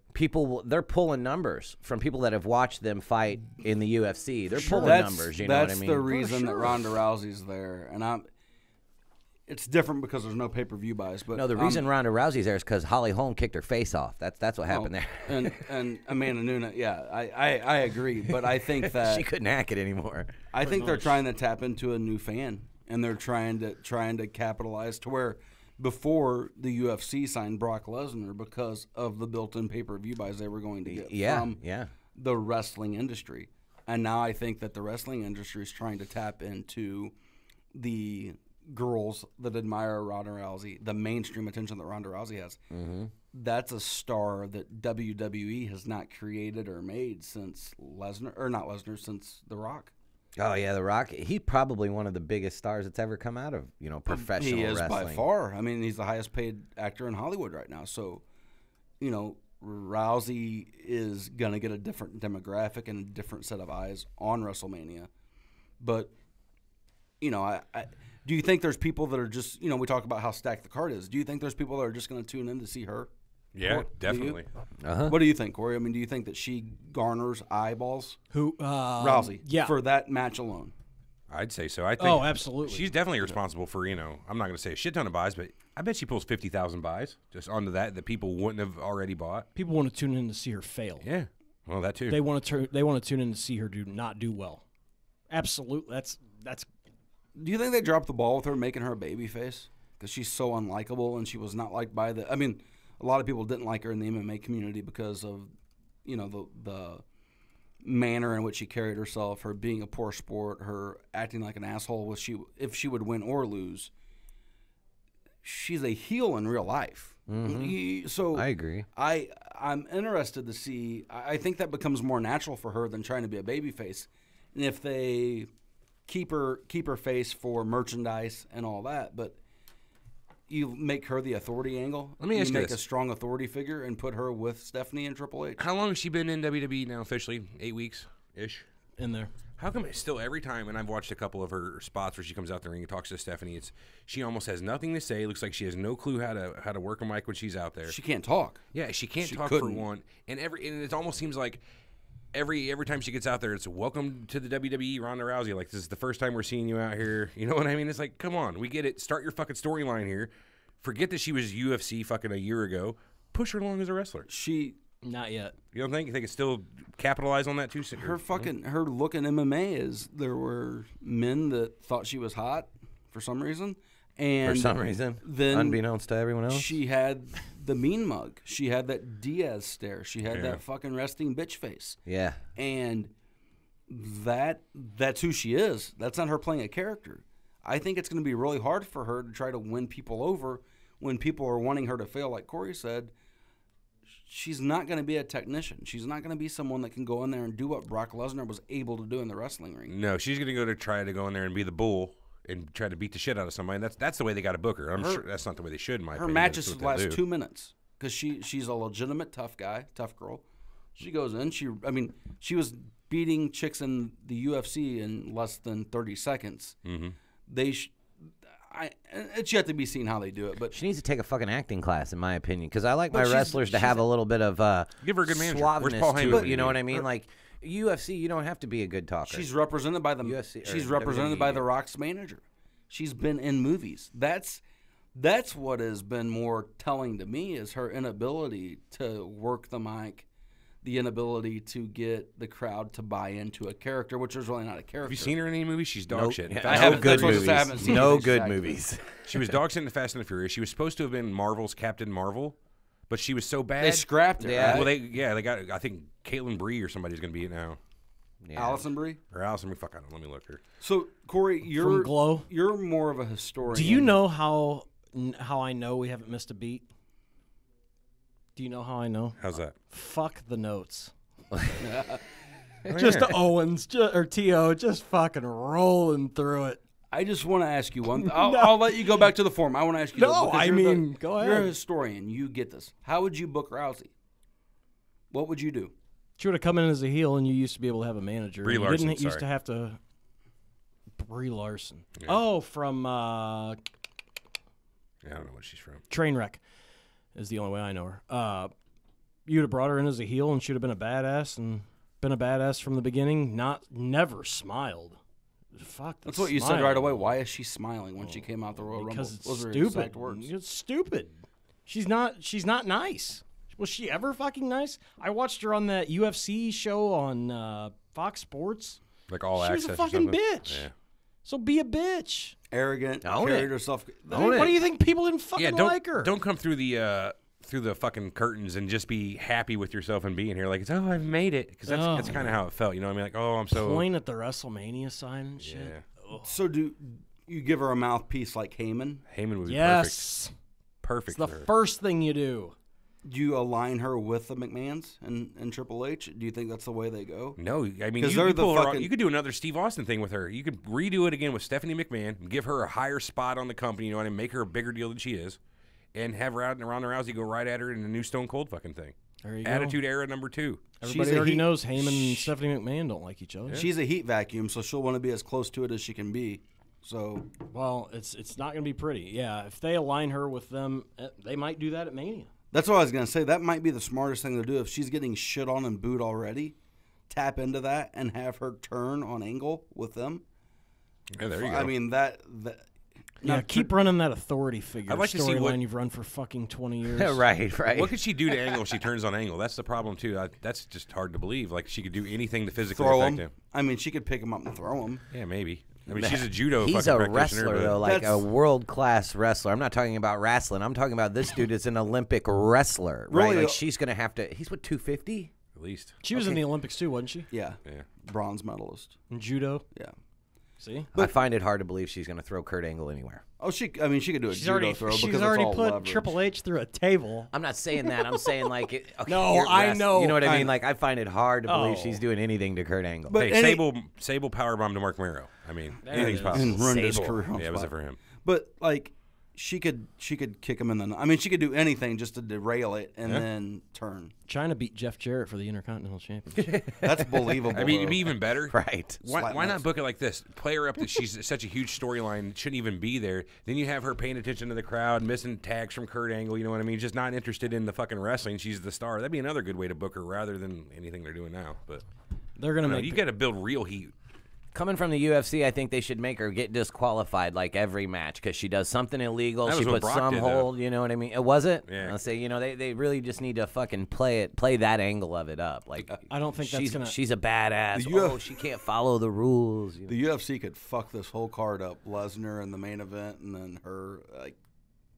they're pulling numbers from people that have watched them fight in the UFC. They're pulling numbers. You know what I mean? That's the reason that Ronda Rousey's there, and it's different because there's no pay-per-view buys. But No, the reason Ronda Rousey's there is because Holly Holm kicked her face off. That's what happened there. and Amanda Nunes, yeah, I agree, but I think that She couldn't hack it anymore. I think they're trying to tap into a new fan, and they're trying to capitalize to where before the UFC signed Brock Lesnar because of the built-in pay-per-view buys they were going to get from the wrestling industry, and now I think that the wrestling industry is trying to tap into the girls that admire Ronda Rousey, the mainstream attention that Ronda Rousey has. Mm-hmm. That's a star that WWE has not created or made since since The Rock. Oh yeah, The Rock. He's probably one of the biggest stars that's ever come out of professional He is wrestling. by far. I mean, he's the highest paid actor in Hollywood right now. So, Rousey is gonna get a different demographic and a different set of eyes on WrestleMania. But I do you think there's people that are just we talk about how stacked the card is? Do you think there's people that are just gonna tune in to see her? Yeah, Or- do you? definitely. What do you think, Corey? I mean, do you think that she garners eyeballs? Who? Rousey. Yeah. For that match alone. I'd say so. I think. Oh, absolutely. She's definitely responsible for I'm not going to say a shit ton of buys, but I bet she pulls 50,000 buys just onto that people wouldn't have already bought. People want to tune in to see her fail. Yeah, well, that too. They want to tune in to see her not do well. Absolutely. That's. Do you think they dropped the ball with her making her a baby face? Because she's so unlikable and she was not liked by a lot of people didn't like her in the MMA community because of the manner in which she carried herself, her being a poor sport, her acting like an asshole if she would win or lose. She's a heel in real life. So I agree. I'm interested to see. I think that becomes more natural for her than trying to be a babyface. And if they keep her face for merchandise and all that, but you make her the authority angle. Let me ask you make this. a strong authority figure and put her with Stephanie and Triple H. How long has she been in WWE now officially? 8 weeks-ish? In there. How come it's still every time, and I've watched a couple of her spots where she comes out the ring and talks to Stephanie, she almost has nothing to say. It looks like she has no clue how to work a mic when she's out there. She can't talk. Yeah, she can't She talk couldn't. for one. And it almost seems like every time she gets out there, it's welcome to the WWE, Ronda Rousey. Like, this is the first time we're seeing you out here. You know what I mean? It's like, come on, we get it. Start your fucking storyline here. Forget that she was UFC fucking a year ago. Push her along as a wrestler. Not yet. You don't think? You think it's still capitalize on that too? Her look in MMA is there were men that thought she was hot for some reason. And For some reason, then unbeknownst to everyone else. she had the mean mug. She had that Diaz stare. She had that fucking resting bitch face. Yeah. And that's who she is. That's not her playing a character. I think it's going to be really hard for her to try to win people over when people are wanting her to fail, like Corey said. She's not going to be a technician. She's not going to be someone that can go in there and do what Brock Lesnar was able to do in the wrestling ring. No, she's going to try to go in there and be the bull and try to beat the shit out of somebody. And that's the way they got to book her. I'm sure that's not the way they should, in my Her opinion. matches That's what they'll last do. 2 minutes because she's a legitimate tough girl. She goes in. She was beating chicks in the UFC in less than 30 seconds. Mm-hmm. It's yet to be seen how they do it, but She needs to take a fucking acting class, in my opinion, because I like But my she's- wrestlers to have a little bit of Give her a good manager. Where's suaveness Paul to Heyman? it. You know what I mean? Like UFC, you don't have to be a good talker. she's represented by the UFC or she's represented by WWE. the Rock's manager. She's been in movies. That's what has been more telling to me is her inability to work the mic, the inability to get the crowd to buy into a character, which is really not a character. Have you seen her in any movies? She's dog Nope. shit. In Yeah, fact, I no haven't- good that's what I movies. said, I haven't seen No it. good Exactly. movies. She was dog shit in the Fast and the Furious. She was supposed to have been Marvel's Captain Marvel, but she was so bad. They scrapped it. Yeah. Right? Well, they got. I think Caitlin Bree or somebody's going to be it now. Yeah. Allison Brie. Or Allison. Fuck, I don't. Let me look her. So Corey, From you're Glow. You're more of a historian. Do you know how I know we haven't missed a beat? Do you know how I know? How's that? Fuck the notes. Oh, Just yeah. Owens or T.O. just fucking rolling through it. I just want to ask you one. I'll let you go back to the form. I want to ask you. No, because I you're mean, go You're a ahead. historian. You get this. How would you book Rousey? What would you do? She would have come in as a heel, and you used to be able to have a manager. Brie You Larson, didn't used sorry. to have to. Brie Larson. Yeah. Oh, from Yeah, I don't know what she's from. Trainwreck is the only way I know her. You'd have brought her in as a heel, and she'd have been a badass, and been a badass from the beginning. Never smiled. Fuck. That's what you said right away. Why is she smiling when she came out the Royal Rumble? Because it's Those are stupid. exact words. It's stupid. She's not nice. Was she ever fucking nice? I watched her on that UFC show on Fox Sports. Like all She was access. a or fucking something? bitch. Yeah. So be a bitch. Arrogant. Own carried it. herself. Own What it. do you think people didn't fucking Yeah. like her? Don't come through the fucking curtains and just be happy with yourself and being here. Like it's I've made it because that's kind of how it felt. You know what I mean? Like I'm so. point at the WrestleMania sign and shit. Yeah. So do you give her a mouthpiece like Heyman? Heyman would be Yes. perfect. It's the for her. first thing you do. Do you align her with the McMahons and Triple H? Do you think that's the way they go? No, I mean 'Cause you, they're you the pull her fucking- you could do another Steve Austin thing with her. You could redo it again with Stephanie McMahon and give her a higher spot on the company. You know what I mean? Make her a bigger deal than she is, and have Ronda Rousey go right at her in the new Stone Cold fucking thing. There you go. Attitude Era #2. Everybody She's a already heat- knows Heyman and Stephanie McMahon don't like each other. She's a heat vacuum, so she'll want to be as close to it as she can be. So Well, it's not going to be pretty. Yeah, if they align her with them, they might do that at Mania. that's what I was going to say. That might be the smartest thing to do. If she's getting shit on and booed already, tap into that and have her turn on Angle with them. Yeah, there you go. I mean, that Yeah, keep running that authority figure I'd like to see what- storyline you've run for fucking 20 years. right. what could she do to Angle if she turns on Angle? That's the problem too. That's just hard to believe. Like she could do anything to physically throw affect him. him. I mean, she could pick him up and throw him. Yeah, maybe. I mean, she's a judo. He's fucking a practitioner, wrestler, but- though, like a That's- world-class wrestler. I'm not talking about wrestling. I'm talking about this dude is an Olympic wrestler, right? Really? Like, she's going to have to – he's, what, 250? At least. She was in the Olympics too, wasn't she? Yeah. Yeah. Bronze medalist. In judo. Yeah. See? I find it hard to believe she's going to throw Kurt Angle anywhere. Oh, she could do a judo throw because she's it's already all put leverage. Triple H through a table. I'm not saying that. I'm saying like it. Okay, No, you're I rest- know. You know what I I- mean? Like I find it hard to believe Oh. she's doing anything to Kurt Angle. But Hey, Sable powerbomb to Mark Marrow. I mean, anything's it is. possible. And ruined his Sable. career. on Yeah, it was spot. it for him. But like, she could kick him in the. I mean, she could do anything just to derail it and then turn. China beat Jeff Jarrett for the Intercontinental Championship. That's believable. I mean, it'd though. be even better. Right. Why not nuts. book it like this? Play her up that she's such a huge storyline, shouldn't even be there. Then you have her paying attention to the crowd, missing tags from Kurt Angle, you know what I mean? Just not interested in the fucking wrestling. She's the star. That'd be another good way to book her rather than anything they're doing now. But They're gonna no, make you got to build real heat. Coming from the UFC, I think they should make her get disqualified like every match because she does something illegal. That She was what puts Brock some did, though. hold. You know what I mean? Was it? Yeah. I'll say, they really just need to fucking play that angle of it up. Like I don't think that's gonna. she's a badass. The Oh, she can't follow the rules. You know? The UFC could fuck this whole card up. Lesnar in the main event, and then her. Like,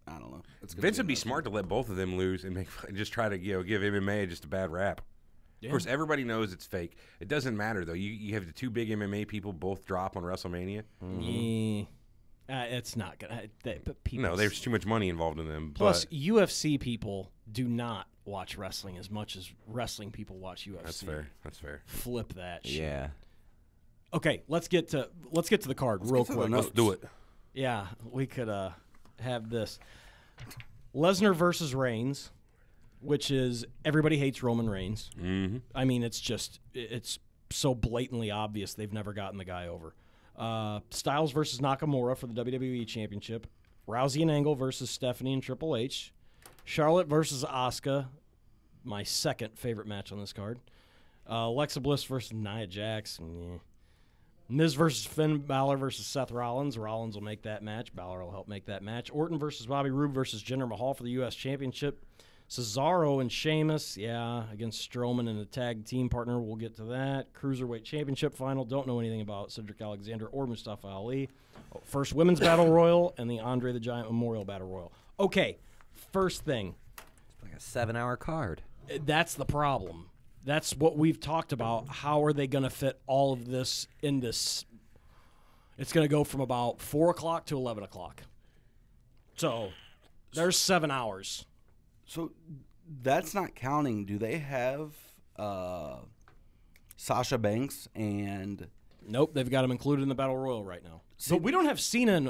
I don't know. It's gonna Vince would be nuts. smart to let both of them lose and just try to give MMA just a bad rap. Of course, everybody knows it's fake. It doesn't matter though. You have the two big MMA people both drop on WrestleMania. It's not gonna. But people. No, there's too much money involved in them. Plus, but UFC people do not watch wrestling as much as wrestling people watch UFC. that's fair. That's fair. Flip that shit. Yeah. Okay, let's get to the card real get to the quick. notes. Let's do it. Yeah, we could have this. Lesnar versus Reigns, which is everybody hates Roman Reigns. Mm-hmm. I mean, it's so blatantly obvious they've never gotten the guy over. Styles versus Nakamura for the WWE Championship. Rousey and Angle versus Stephanie and Triple H. Charlotte versus Asuka, my second favorite match on this card. Alexa Bliss versus Nia Jax. Yeah. Miz versus Finn Balor versus Seth Rollins. Rollins will make that match. Balor will help make that match. Orton versus Bobby Roode versus Jinder Mahal for the U.S. Championship. Cesaro and Sheamus, against Strowman and a tag team partner. We'll get to that. Cruiserweight Championship final. Don't know anything about Cedric Alexander or Mustafa Ali. First Women's Battle Royal and the Andre the Giant Memorial Battle Royal. Okay, first thing. Like a 7-hour card. That's the problem. That's what we've talked about. How are they going to fit all of this in this? It's going to go from about 4 o'clock to 11 o'clock. So there's 7 hours. So that's not counting. Do they have Sasha Banks and Nope, they've got them included in the Battle Royal right now. But we don't have Cena and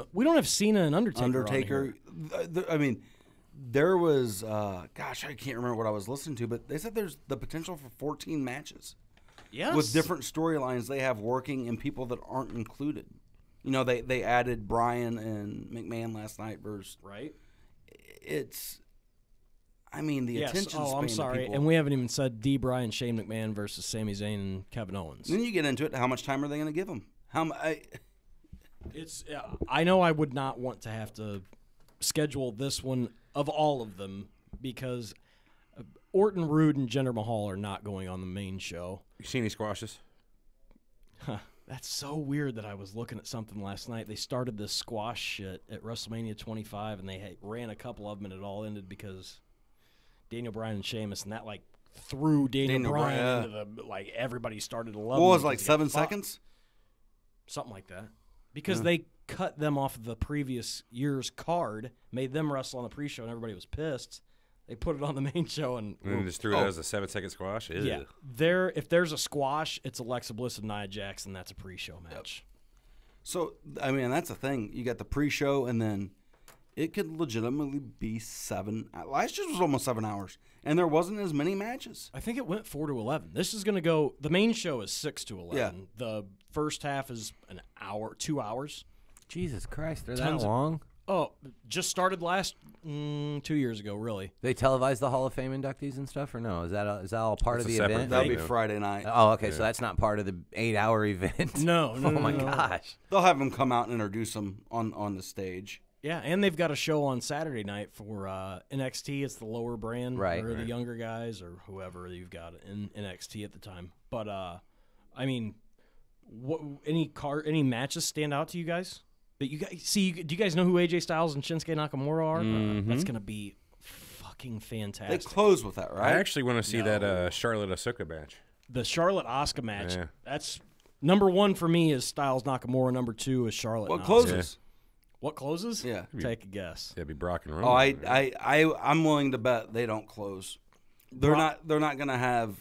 Undertaker. Undertaker? I mean, there was, gosh, I can't remember what I was listening to, but they said there's the potential for 14 matches Yes. with different storylines they have working and people that aren't included. You know, they added Bryan and McMahon last night versus. Right. It's, I mean, the Yes. attention Oh, span I'm of sorry. people. And we haven't even said D. Bryan, Shane McMahon versus Sami Zayn and Kevin Owens. Then you get into it. How much time are they going to give them? It's. I know I would not want to have to schedule this one of all of them because Orton, Rude, and Jinder Mahal are not going on the main show. You seen any squashes? That's so weird that I was looking at something last night. They started this squash shit at WrestleMania 25, and they ran a couple of them, and it all ended because Daniel Bryan and Sheamus, and that threw Daniel Bryan Bryan, into the everybody started to love. What him was it, like because he got 7 fucked. seconds? Something like that. Because they cut them off of the previous year's card, made them wrestle on the pre-show, and everybody was pissed. They put it on the main show, and And then just threw it out as a 7-second squash? Ew. yeah, if there's a squash, it's Alexa Bliss and Nia Jax, and that's a pre-show match. So, I mean, that's the thing. You got the pre-show, and then it could legitimately be 7. Last year was almost 7 hours, and there wasn't as many matches. I think it went 4 to 11. This is going to go. The main show is 6 to 11. Yeah. The first half is an hour, 2 hours. Jesus Christ, they're Tons that of- long? Oh, just started last 2 years ago, really. They televise the Hall of Fame inductees and stuff, or no? Is that all part That's of a the separate event? That'll be Yeah. Friday night. Oh, okay, so that's not part of the 8-hour event. No, oh my no. gosh. They'll have them come out and introduce them on the stage. Yeah, and they've got a show on Saturday night for NXT. It's the lower brand, Right. or the younger guys, or whoever you've got in NXT at the time. But I mean, any matches stand out to you guys? That you guys see? Do you guys know who AJ Styles and Shinsuke Nakamura are? That's gonna be fucking They fantastic. close with that, I right? actually want to see that Charlotte Asuka match. The Charlotte Asuka match. Yeah. That's number 1 for me is Styles Nakamura. Number 2 is Charlotte. What and Asuka. closes? What closes? Yeah. Take a guess. Yeah, it'd be Brock and Oh, Roman. I'm willing to bet they don't close. They're not going to have.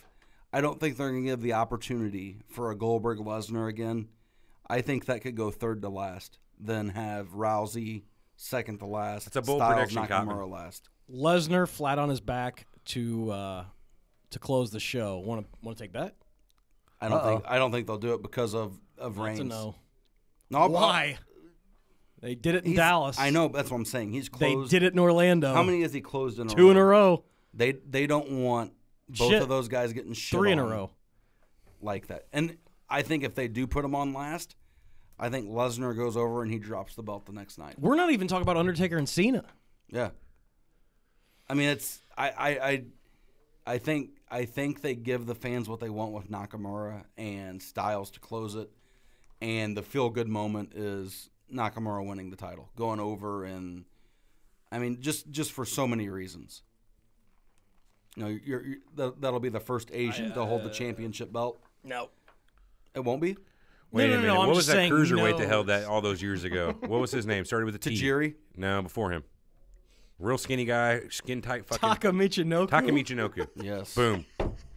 I don't think they're going to give the opportunity for a Goldberg Lesnar again. I think that could go third to last. Then have Rousey second to last. That's a bold Styles, prediction, Nakamura Cotton. last. Lesnar flat on his back to close the show. Want to take that? I don't think they'll do it because of Reigns. That's a no. No, Why? They did it in Dallas. I know. That's what I'm saying. He's They closed. did it in Orlando. How many has he closed in a row? 2 in a row. They don't want both Shit. of those guys getting shit 3 in a on row. like that. And I think if they do put him on last, I think Lesnar goes over and he drops the belt the next night. We're not even talking about Undertaker and Cena. Yeah. I mean, it's I think they give the fans what they want with Nakamura and Styles to close it, and the feel good moment is Nakamura winning the title, going over, and I mean just for so many reasons. You know, that'll be the first Asian to hold the championship belt. No. It won't be. Wait No, a no, minute. no, I'm What was just that saying cruiserweight no. that held that all those years ago? What was his name? Started with a T. Tajiri? No, before him. Real skinny guy, skin tight fucking. Taka Michinoku. Taka Michinoku. Yes. Boom.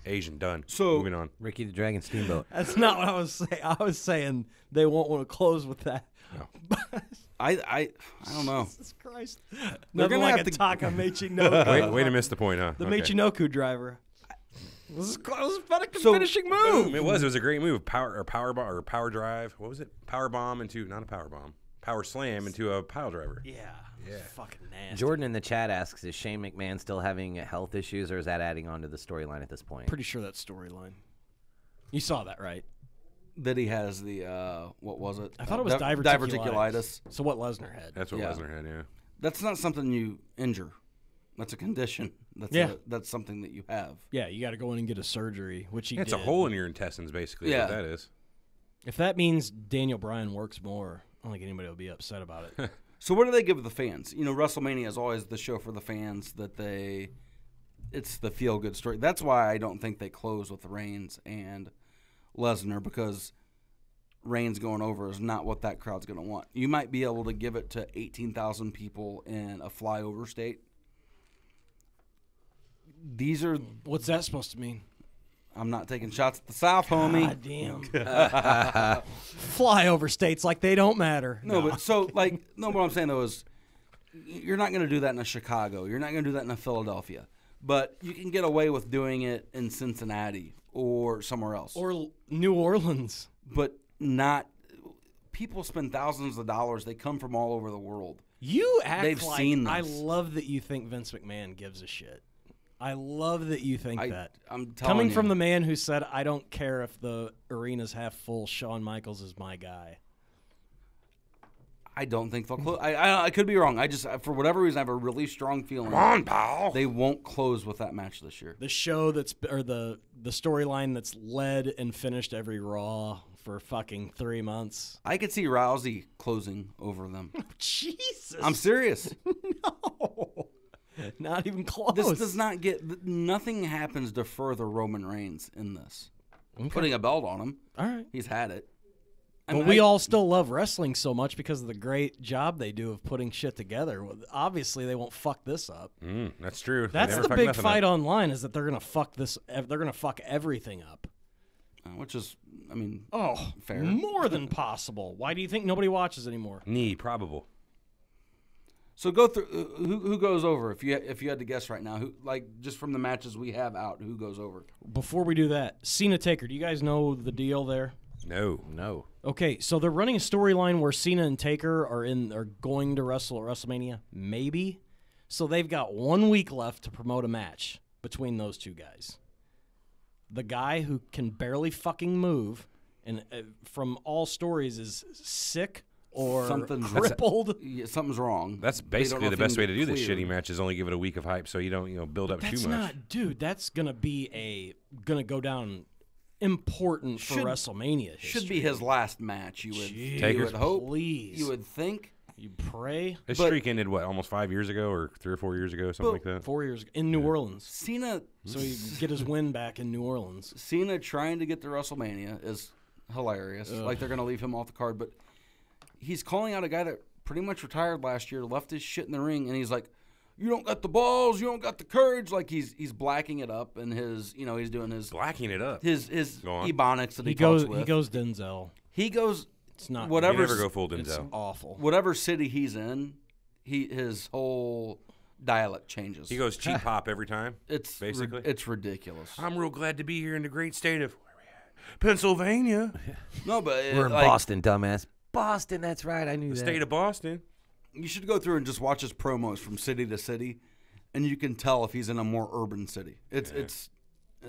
Asian, done. So- moving on. Ricky the Dragon Steamboat. That's not what I was saying. I was saying they won't want to close with that. No. I don't know. Jesus Christ. They're Nothing gonna like have a to- Taka Michinoku. Wait, way to miss the point, huh? The Okay. Michinoku driver. This is close, fucking So- finishing move. Boom. It was a great move. Power drive. What was it? Power bomb into not a power bomb. Power slam into a pile driver. Yeah. Fucking nasty. Jordan in the chat asks, is Shane McMahon still having health issues, or is that adding on to the storyline at this point? Pretty sure that's storyline. You saw that, right? That he has the what was it? I thought it was diverticulitis. So what Lesnar had. That's what Yeah. Lesnar had. Yeah. That's not something you injure. That's a condition. That's something that you have. Yeah, you got to go in and get a surgery, which he It's did. a hole in your intestines, basically. Yeah. What that is. If that means Daniel Bryan works more, I don't think anybody will be upset about it. So what do they give the fans? You know, WrestleMania is always the show for the fans it's the feel good story. That's why I don't think they close with Reigns and Lesnar, because Reigns going over is not what that crowd's going to want. You might be able to give it to 18,000 people in a flyover state. These are What's that supposed to mean? I'm not taking shots at the South, homie. God damn. Flyover states like they don't matter. No, but so what I'm saying though is you're not going to do that in a Chicago. You're not going to do that in a Philadelphia. But you can get away with doing it in Cincinnati or somewhere else. Or New Orleans. But not people spend thousands of dollars. They come from all over the world. You act They've like seen this. I love that you think Vince McMahon gives a shit. I love that you think that. I'm telling Coming you. from the man who said, I don't care if the arena's half full, Shawn Michaels is my guy. I don't think they'll close. I could be wrong. I just, for whatever reason, I have a really strong feeling. Come on, pal. They won't close with that match this year. The show the storyline that's led and finished every Raw for fucking 3 months. I could see Rousey closing over them. Jesus. I'm serious. No. Not even close. This does not get. Nothing happens to further Roman Reigns in this. Putting a belt on him. All right. He's had it. But we all still love wrestling so much because of the great job they do of putting shit together. Obviously, they won't fuck this up. That's true. They That's never the fuck big nothing fight up. online is that they're gonna fuck this. They're gonna fuck everything up. Which is, I mean, Oh, fair. more than possible. Why do you think nobody watches anymore? Probable. So go through who goes over if you had to guess right now, who, like, just from the matches we have out, who goes over? Before we do that, Cena Taker. Do you guys know the deal there? No. Okay, so they're running a storyline where Cena and Taker are going to wrestle at WrestleMania, maybe. So they've got 1 week left to promote a match between those two guys. The guy who can barely fucking move, and from all stories is sick or crippled. Something's wrong. That's They don't basically know the if best he way can to do this clear. shitty match is only give it a week of hype so you don't build up That's too much. not, dude. That's gonna go down important for WrestleMania history. Should be his last match. You would Jeez, Taker? you would hope. please. You would think. You pray. His But- streak ended, what, almost 5 years ago or 3 or 4 years ago, something like that? 4 years in New Orleans. Cena So he could get his win back in New Orleans. Cena trying to get to WrestleMania is hilarious. Like they're going to leave him off the card, but he's calling out a guy that pretty much retired last year, left his shit in the ring, and he's like, "You don't got the balls, you don't got the courage." Like he's blacking it up, and he's doing his Blacking it up. his Go on. ebonics that he Goes talks with. he goes Denzel. He goes It's not You whatever never go full It's Denzel. awful. whatever city he's in, his whole dialect changes. He goes cheap hop every time. It's basically. it's ridiculous. I'm real glad to be here in the great state of Pennsylvania, No, but We're in like, Boston, dumbass. Boston, that's right. I knew the that. state of Boston. You should go through and just watch his promos from city to city, and you can tell if he's in a more urban city. It's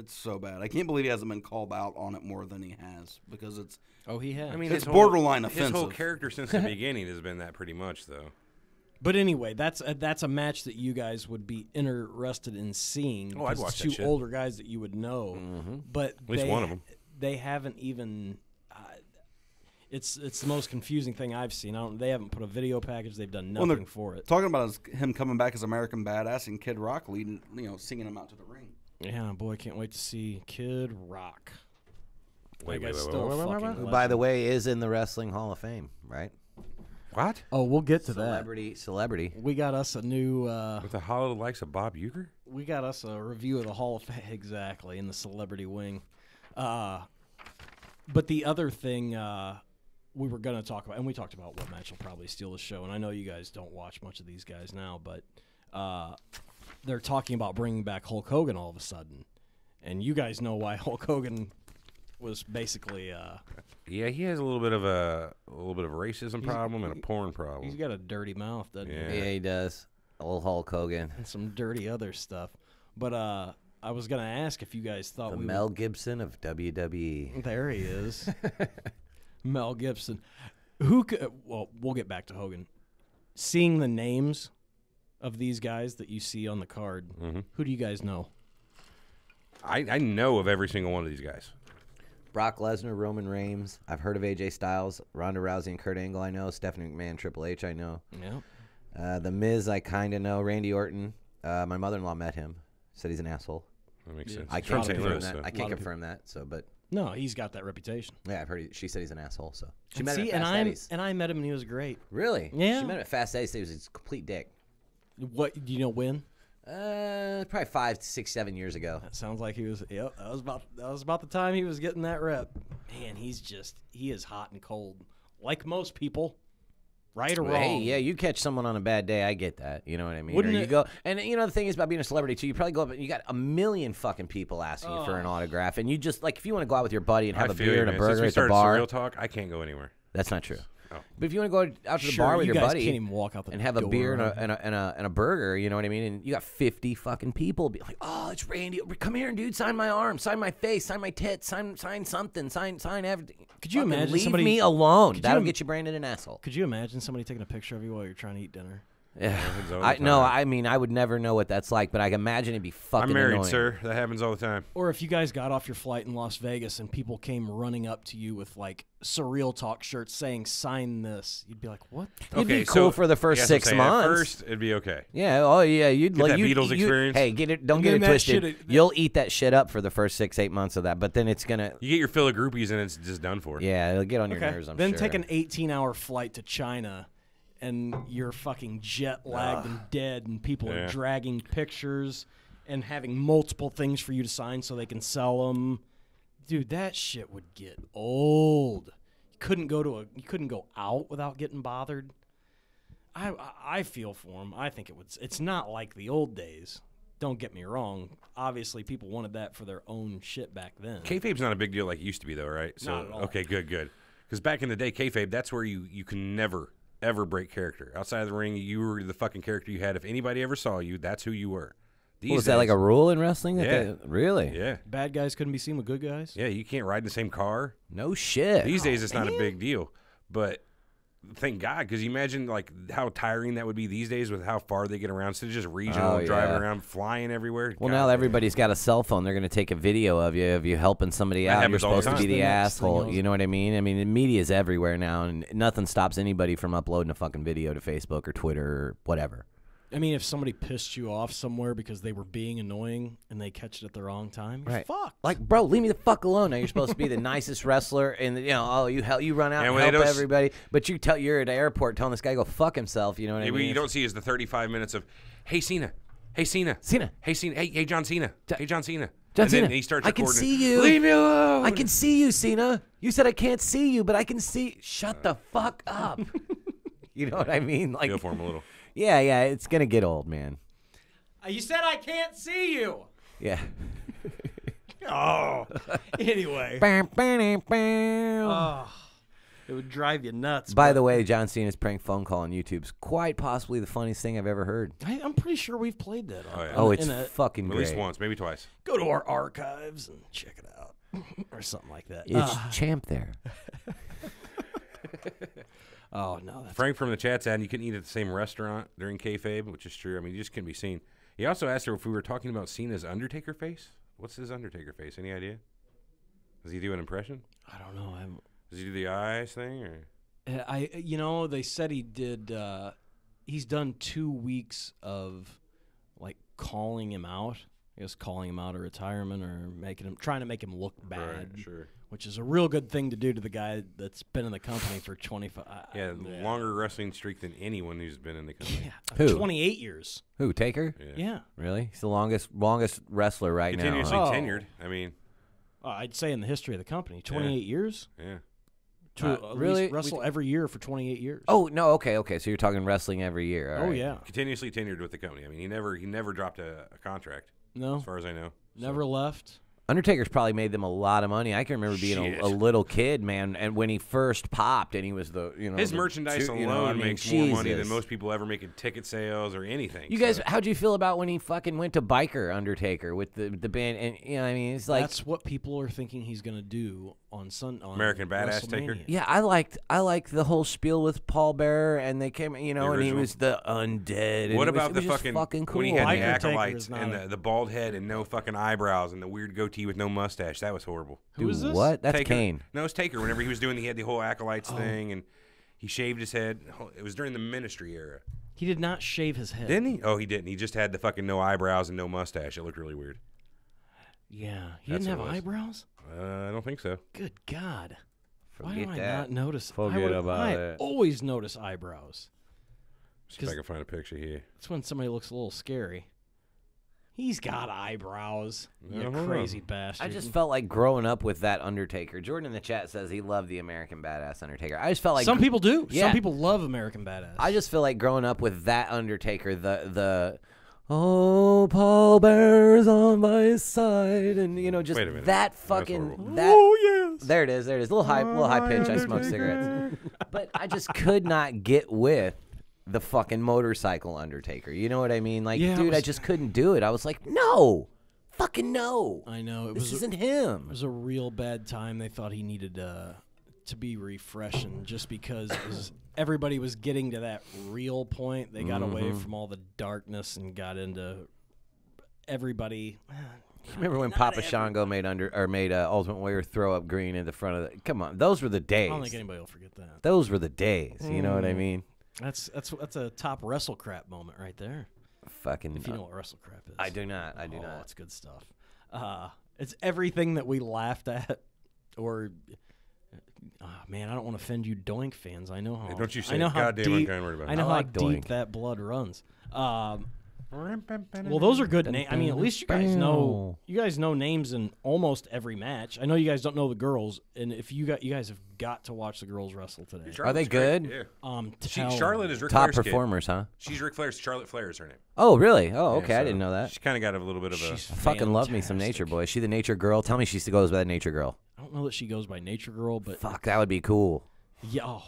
so bad. I can't believe he hasn't been called out on it more than he has because it's. Oh, he has. I mean, It's his borderline His whole offensive. character since the beginning has been that pretty much, though. But anyway, that's a match that you guys would be interested in seeing. Oh, I'd because watch it's that two shit. older guys that you would know. But At least one of them. They haven't even. It's the most confusing thing I've seen. They haven't put a video package. They've done Well, nothing they're for it. Talking about him coming back as American Badass and Kid Rock leading, singing him out to the ring. Yeah, boy, can't wait to see Kid Rock. Wait, That guy's wait, still wait, a wait, wait, fucking Who, by the legend. way, is in the Wrestling Hall of Fame, right? What? Oh, we'll get to Celebrity. that. We got us a new. With the hollow likes of Bob Uecker? We got us a review of the Hall of Fame exactly in the celebrity wing. But the other thing we were going to talk about, and we talked about what match will probably steal the show, and I know you guys don't watch much of these guys now, but they're talking about bringing back Hulk Hogan all of a sudden. And you guys know why Hulk Hogan was basically Yeah, he has a little bit of a racism problem and a porn he's problem. got a dirty mouth, doesn't Yeah. he? Yeah, he does. Old Hulk Hogan. And some dirty other stuff. But I was going to ask if you guys thought The we Mel Gibson of WWE. There he is. Mel Gibson. Who could, well, we'll get back to Hogan. Seeing the names of these guys that you see on the card, who do you guys know? I know of every single one of these guys. Brock Lesnar, Roman Reigns. I've heard of AJ Styles, Ronda Rousey, and Kurt Angle. I know Stephanie McMahon, Triple H. I know. Yeah. The Miz. I kind of know. Randy Orton. My mother-in-law met him. Said he's an asshole. That makes sense. I He's from can't St. confirm Louis, that. so. I can't confirm that. So, but No, he's got that reputation. yeah, I've heard. She said he's an asshole. So she And met him see, at Fast Eddie's. and I met him and he was great. Really? Yeah. She met him at Fast Eddie's. He was a complete dick. What do you know when? Probably 5, 6, 7 years ago. That sounds like he was. Yep, that was about the time he was getting that rep. Man, he is hot and cold, like most people, right or Well, wrong. hey, yeah, you catch someone on a bad day, I get that. You know what I mean? Wouldn't Or you it- go, and the thing is about being a celebrity too. You probably go up and you got a million fucking people asking you for an autograph, and you just like if you want to go out with your buddy and have I a feel beer you, and a man. burger Since we at the started bar. Surreal Talk, I can't go anywhere. That's not true. Oh. But if you want to go out to the Sure, bar with you your guys buddy can't even walk out the and have a door. beer and a burger, you know what I mean? And you got 50 fucking people be like, "Oh, it's Randy. Come here, dude. Sign my arm. Sign my face. Sign my tits. Sign something. Sign everything." Could you Fucking imagine leave somebody- me alone? could you That'll im- get you branded an asshole. Could you imagine somebody taking a picture of you while you're trying to eat dinner? Yeah. Happens all the No, time. I mean, I would never know what that's like, but I can imagine it'd be fucking I'm married, annoying. sir. That happens all the time. Or if you guys got off your flight in Las Vegas and people came running up to you with like Surreal Talk shirts saying "Sign this," you'd be like, "What?" the It'd be cool for the first yeah, that's what I'm 6 saying. months. At first, it'd be okay. Yeah, oh yeah, you'd Get like that Beatles experience. Hey, get it. Don't And get then it that twisted. shit- You'll eat that shit up for the first 6, 8 months of that, but then it's gonna. You get your fill of groupies and it's just done for. Yeah, it'll get on your Okay. nerves. I'm Then sure. take an 18-hour flight to China, and you're fucking jet lagged and dead, and people are Yeah. dragging pictures and having multiple things for you to sign so they can sell them. Dude, that shit would get old. You couldn't go out without getting bothered. I feel for them. I think it's not like the old days. Don't get me wrong. Obviously, people wanted that for their own shit back then. Kayfabe's not a big deal like it used to be, though, right? So, Not at all. Okay, good. Because back in the day, kayfabe, that's where you can never, ever break character. Outside of the ring, you were the fucking character you had. If anybody ever saw you, that's who you were. These Was that like days- a rule in wrestling? Yeah. Really? Yeah. Bad guys couldn't be seen with good guys. Yeah, you can't ride in the same car. No shit. These days, it's not a big deal. But thank God, because you imagine like how tiring that would be these days with how far they get around. Instead of just regional driving around, flying everywhere. Well, God, now everybody's got a cell phone. They're going to take a video of you helping somebody out. You're happens all the supposed to be time. the That's the next asshole. thing You know what I mean? I mean, the media's everywhere now, and nothing stops anybody from uploading a fucking video to Facebook or Twitter or whatever. I mean, if somebody pissed you off somewhere because they were being annoying and they catch it at the wrong time, you're fucked. Like, bro, leave me the fuck alone. Now you're supposed to be the nicest wrestler, and you know, you run out And and when they help don't everybody, but you're at the airport telling this guy to go fuck himself. You know what I What mean? you don't see is the 35 minutes of, hey Cena, hey Cena, Cena. hey Cena, hey John Cena, hey John Cena. John And then Cena, he starts I can recording, see you. Leave me alone. I can see you, Cena. You said I can't see you, but I can see. Shut the fuck up. You know what I mean? Like, Feel for him a little. yeah, it's gonna get old, man. You said I can't see you. Yeah. Oh. Anyway. Bam, bam, bam. Oh, it would drive you nuts. By the way, John Cena's prank phone call on YouTube's quite possibly the funniest thing I've ever heard. I'm pretty sure we've played that. Oh, yeah. Oh, it's in a, fucking At great. least once, maybe twice. go to our archives and check it out, or something like that. It's Champ there. Oh no, that's Frank from the chat said you couldn't eat at the same restaurant during kayfabe, which is true. I mean, you just couldn't be seen. He also asked her if we were talking about Cena's Undertaker face. What's his Undertaker face? Any idea? Does he do an impression? I don't know. Does he do the eyes thing? Or They said he did. He's done 2 weeks of like calling him out. I guess calling him out of retirement or trying to make him look bad. Right, sure. Which is a real good thing to do to the guy that's been in the company for 25. Yeah, longer wrestling streak than anyone who's been in the company. Yeah, Who? 28 years. Who, Taker? Yeah. Really? He's the longest wrestler right Continuously now. tenured. I mean, I'd say in the history of the company, 28 years. yeah. To at really? least wrestle every year for 28 years. Oh no, okay. So you're talking wrestling every year. All Oh, right. yeah. Continuously tenured with the company. I mean, he never dropped a contract, No, as far as I know. never left. Undertaker's probably made them a lot of money. I can remember being Shit. a little kid, man, and when he first popped, and he was His merchandise alone makes more money than Jesus. most people ever make in ticket sales or anything. You guys, so. how'd you feel about when he fucking went to Biker Undertaker with the band? And you know, what I mean, it's like, That's what people are thinking he's going to do on American Badass Taker? WrestleMania. yeah, I liked the whole spiel with Paul Bearer, and they came, you know, and he original? was the undead. and What it was- about it the was just fucking cool? when he had Biker the Taker acolytes is not and a- the bald head and no fucking eyebrows and the weird goatee with no mustache? That was horrible. Who is this? What? That's Taker. Kane. No, it's Taker. Whenever he was doing, he had the whole acolytes thing and he shaved his head. It was during the Ministry era, He did not shave his head. didn't he? Oh, he didn't. He just had the fucking no eyebrows and no mustache. It looked really weird. Yeah, he That's didn't what have it was. eyebrows. I don't think so. Good God! Why Forget do I that. not notice? Forget about I it. always notice eyebrows. See if I can find a picture here. That's when somebody looks a little scary. He's got eyebrows. You hold on. crazy bastard. I just felt like growing up with that Undertaker. Jordan in the chat says he loved the American Badass Undertaker. I just felt like some people do. Yeah. Some people love American Badass. I just feel like growing up with that Undertaker, the oh, Paul Bear's on my side, and you know, just Wait a minute. that That's fucking horrible. that. Oh yes. There it is. There it is. A little high pitch. I smoke cigarettes, but I just could not get with the fucking motorcycle Undertaker. You know what I mean? Like, Yeah, it dude, I was- just couldn't do it. I was like, no, fucking no. I know it This was. isn't It him. was a real bad time. They thought he needed to be refreshing, just because everybody was getting to that real point. They got away from all the darkness and got into everybody. Remember when Papa Shango made Ultimate Warrior throw up green in the front of the? Come on, those were the days. I don't think anybody will forget that. Those were the days. You know what I mean? That's a top wrestle crap moment right there. Fucking. If you know what wrestle crap is. I do not. I do Oh, not. it's good stuff. It's everything that we laughed at, or man, I don't want to offend you Doink fans. I know how. Hey, don't you say I know how goddamn deep, unkind word about I it. know I how like deep Doink. that blood runs. Well, those are good names. I mean, at least you guys know names in almost every match. I know you guys don't know the girls, and if you guys have got to watch the girls wrestle today. Are they Charlotte's great, good? Yeah. Tell Charlotte is Ric Top Flair's kid. performers, huh? She's Ric Flair's. Charlotte Flair is her name. Oh, really? Oh, Yeah, okay. I so didn't know that. She's kind of got a little bit of a. She's I fucking love me some fantastic. Nature Boy. Is she the Nature Girl? Tell me she goes by the Nature Girl. I don't know that she goes by Nature Girl, but Fuck, that would be cool. yeah. Oh,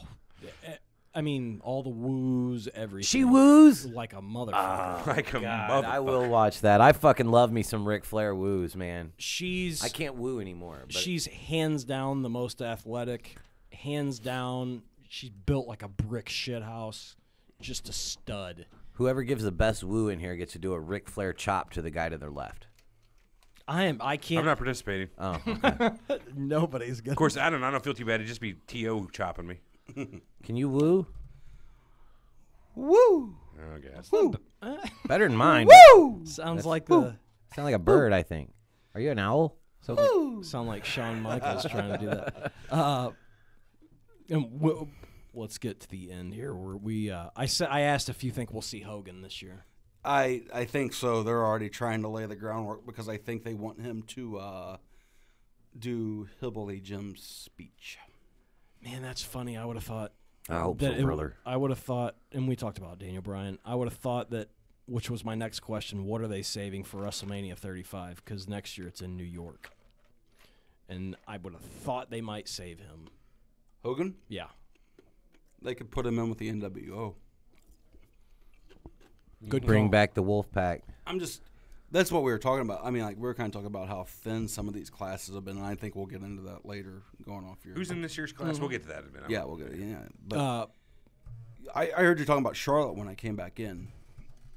I mean, all the woos, everything. She woos? like a motherfucker. like a God, I motherfucker. will watch that. I fucking love me some Ric Flair woos, man. She's I can't woo anymore. But she's hands down the most athletic. Hands down, she's built like a brick shithouse. Just a stud. Whoever gives the best woo in here gets to do a Ric Flair chop to the guy to their left. I can't. I'm not participating. Oh, okay. Nobody's good. Of course, I don't feel too bad. It'd just be T.O. chopping me. Can you woo? Woo! Oh, guess. Better than mine. Woo! Sounds like the. Sound like a bird, I think. Are you an owl? Sound like Shawn Michaels trying to do that. Let's get to the end here. Where I asked if you think we'll see Hogan this year. I think so. They're already trying to lay the groundwork because I think they want him to do Hillbilly Jim's speech. Man, that's funny. I would have thought. I hope so, brother. I would have thought, and we talked about Daniel Bryan. I would have thought that, which was my next question. What are they saving for WrestleMania 35? Because next year it's in New York, and I would have thought they might save him. Hogan? Yeah. They could put him in with the NWO. Good Bring call. back the Wolfpack. That's what we were talking about. I mean, like, we were kind of talking about how thin some of these classes have been, and I think we'll get into that later going off your... Who's in this year's class? We'll get to that in a minute. Yeah, we'll get it. Yeah. But I heard you talking about Charlotte when I came back in.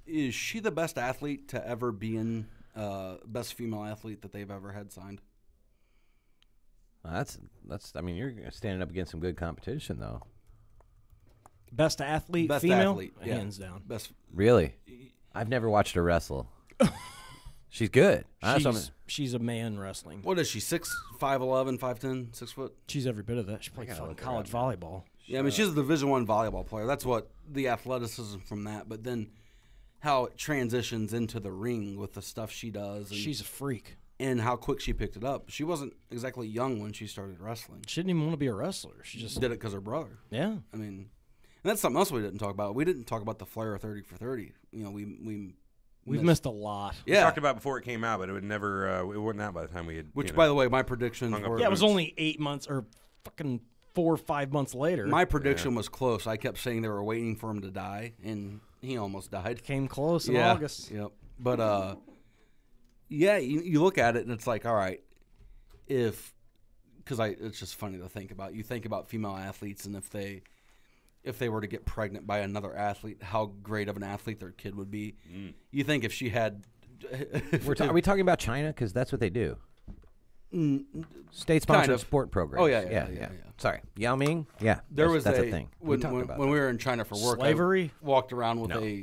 Is she the best athlete to ever be in, best female athlete that they've ever had signed? That's. I mean, you're standing up against some good competition, though. Best athlete, Best female, athlete, yeah. hands down. Best. Really? I've never watched her wrestle. She's good. She's a man wrestling. What is she? 5'11", 5'10", 6 foot? She's every bit of that. She played fucking college volleyball. Yeah, I mean, she's a Division I volleyball player. That's what the athleticism from that. But then how it transitions into the ring with the stuff she does. And, She's a freak. and how quick she picked it up. She wasn't exactly young when she started wrestling. She didn't even want to be a wrestler. She just Did it because her brother. Yeah. I mean, and that's something else we didn't talk about. We didn't talk about the Flair 30 for 30. You know, We've missed a lot. We yeah. talked about it before it came out, but it would never. It wasn't out by the time we had. Which, by the way, my predictions hung up were. Yeah, it was only 8 months or fucking 4 or 5 months later. My prediction was close. I kept saying they were waiting for him to die, and he almost died. Came close in Yeah. August. Yep. But yeah, you look at it and it's like, all right, it's just funny to think about. You think about female athletes, and if they were to get pregnant by another athlete, how great of an athlete their kid would be. You think if she had, Are we talking about China? Because that's what they do. State-sponsored kind of. sport programs. Oh, yeah. Sorry, Yao Ming. Yeah, There that's was a thing. when we talked when, about when that. we were in China for work. Slavery? I walked around with No.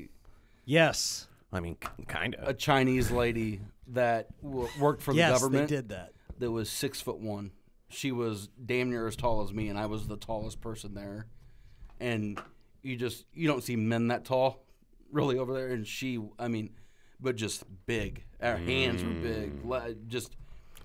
Yes. I mean, kind a of. Chinese lady that worked for the Yes, government. they did that. That was 6'1". She was damn near as tall as me, and I was the tallest person there. And you don't see men that tall really over there. And but just big. Our hands were big. That's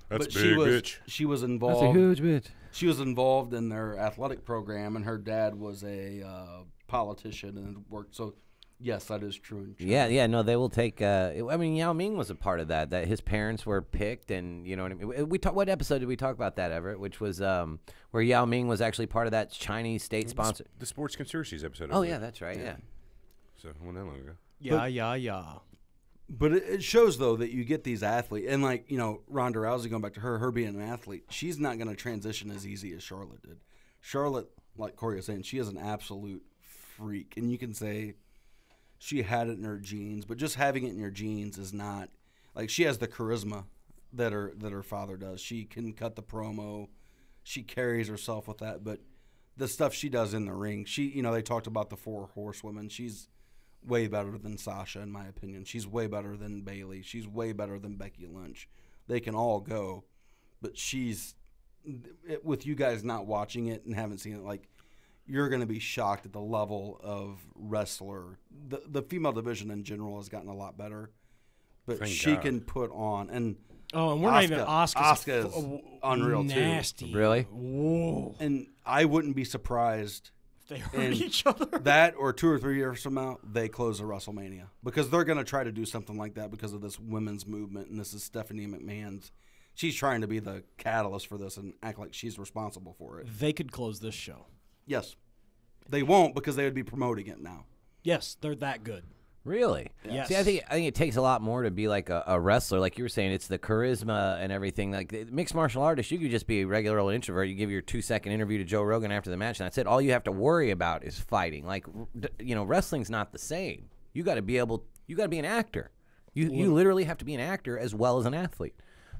but big, bitch. She was involved. That's a huge bitch. She was involved in their athletic program, and her dad was a politician and worked. So, yes, that is true. In China. Yeah, no, they will take. I mean, Yao Ming was a part of that. That his parents were picked, and you know what I mean. What episode did we talk about that, Everett? Which was where Yao Ming was actually part of that Chinese state sponsor. The Sports Conspiracies episode. Oh yeah, that's right. Yeah. So it wasn't that long ago. Yeah. But it shows, though, that you get these athletes. And, like, you know, Ronda Rousey, going back to her being an athlete, she's not going to transition as easy as Charlotte did. Charlotte, like Corey was saying, she is an absolute freak. And you can say she had it in her genes, but just having it in your genes is not – like, she has the charisma that her father does. She can cut the promo. She carries herself with that. But the stuff she does in the ring, they talked about the 4 horsewomen. She's way better than Sasha, in my opinion. She's way better than Bayley. She's way better than Becky Lynch. They can all go, but with you guys not watching it and haven't seen it, like, you're going to be shocked at the level of wrestler. The female division in general has gotten a lot better, but Thank she God. can put on and. Oh, and we're not even Asuka is unreal nasty. too. Really? Whoa. And I wouldn't be surprised. They hurt And each other. That or 2 or 3 years from now, they close a WrestleMania. Because they're going to try to do something like that because of this women's movement. And this is Stephanie McMahon's. She's trying to be the catalyst for this and act like she's responsible for it. They could close this show. Yes. They won't because they would be promoting it now. Yes, they're that good. Really? Yes. See, I think it takes a lot more to be like a wrestler. Like you were saying, it's the charisma and everything. Like mixed martial artist, you could just be a regular old introvert. You give your 2-second interview to Joe Rogan after the match, and that's it. All you have to worry about is fighting. Like, wrestling's not the same. You got to be an actor. You literally have to be an actor as well as an athlete.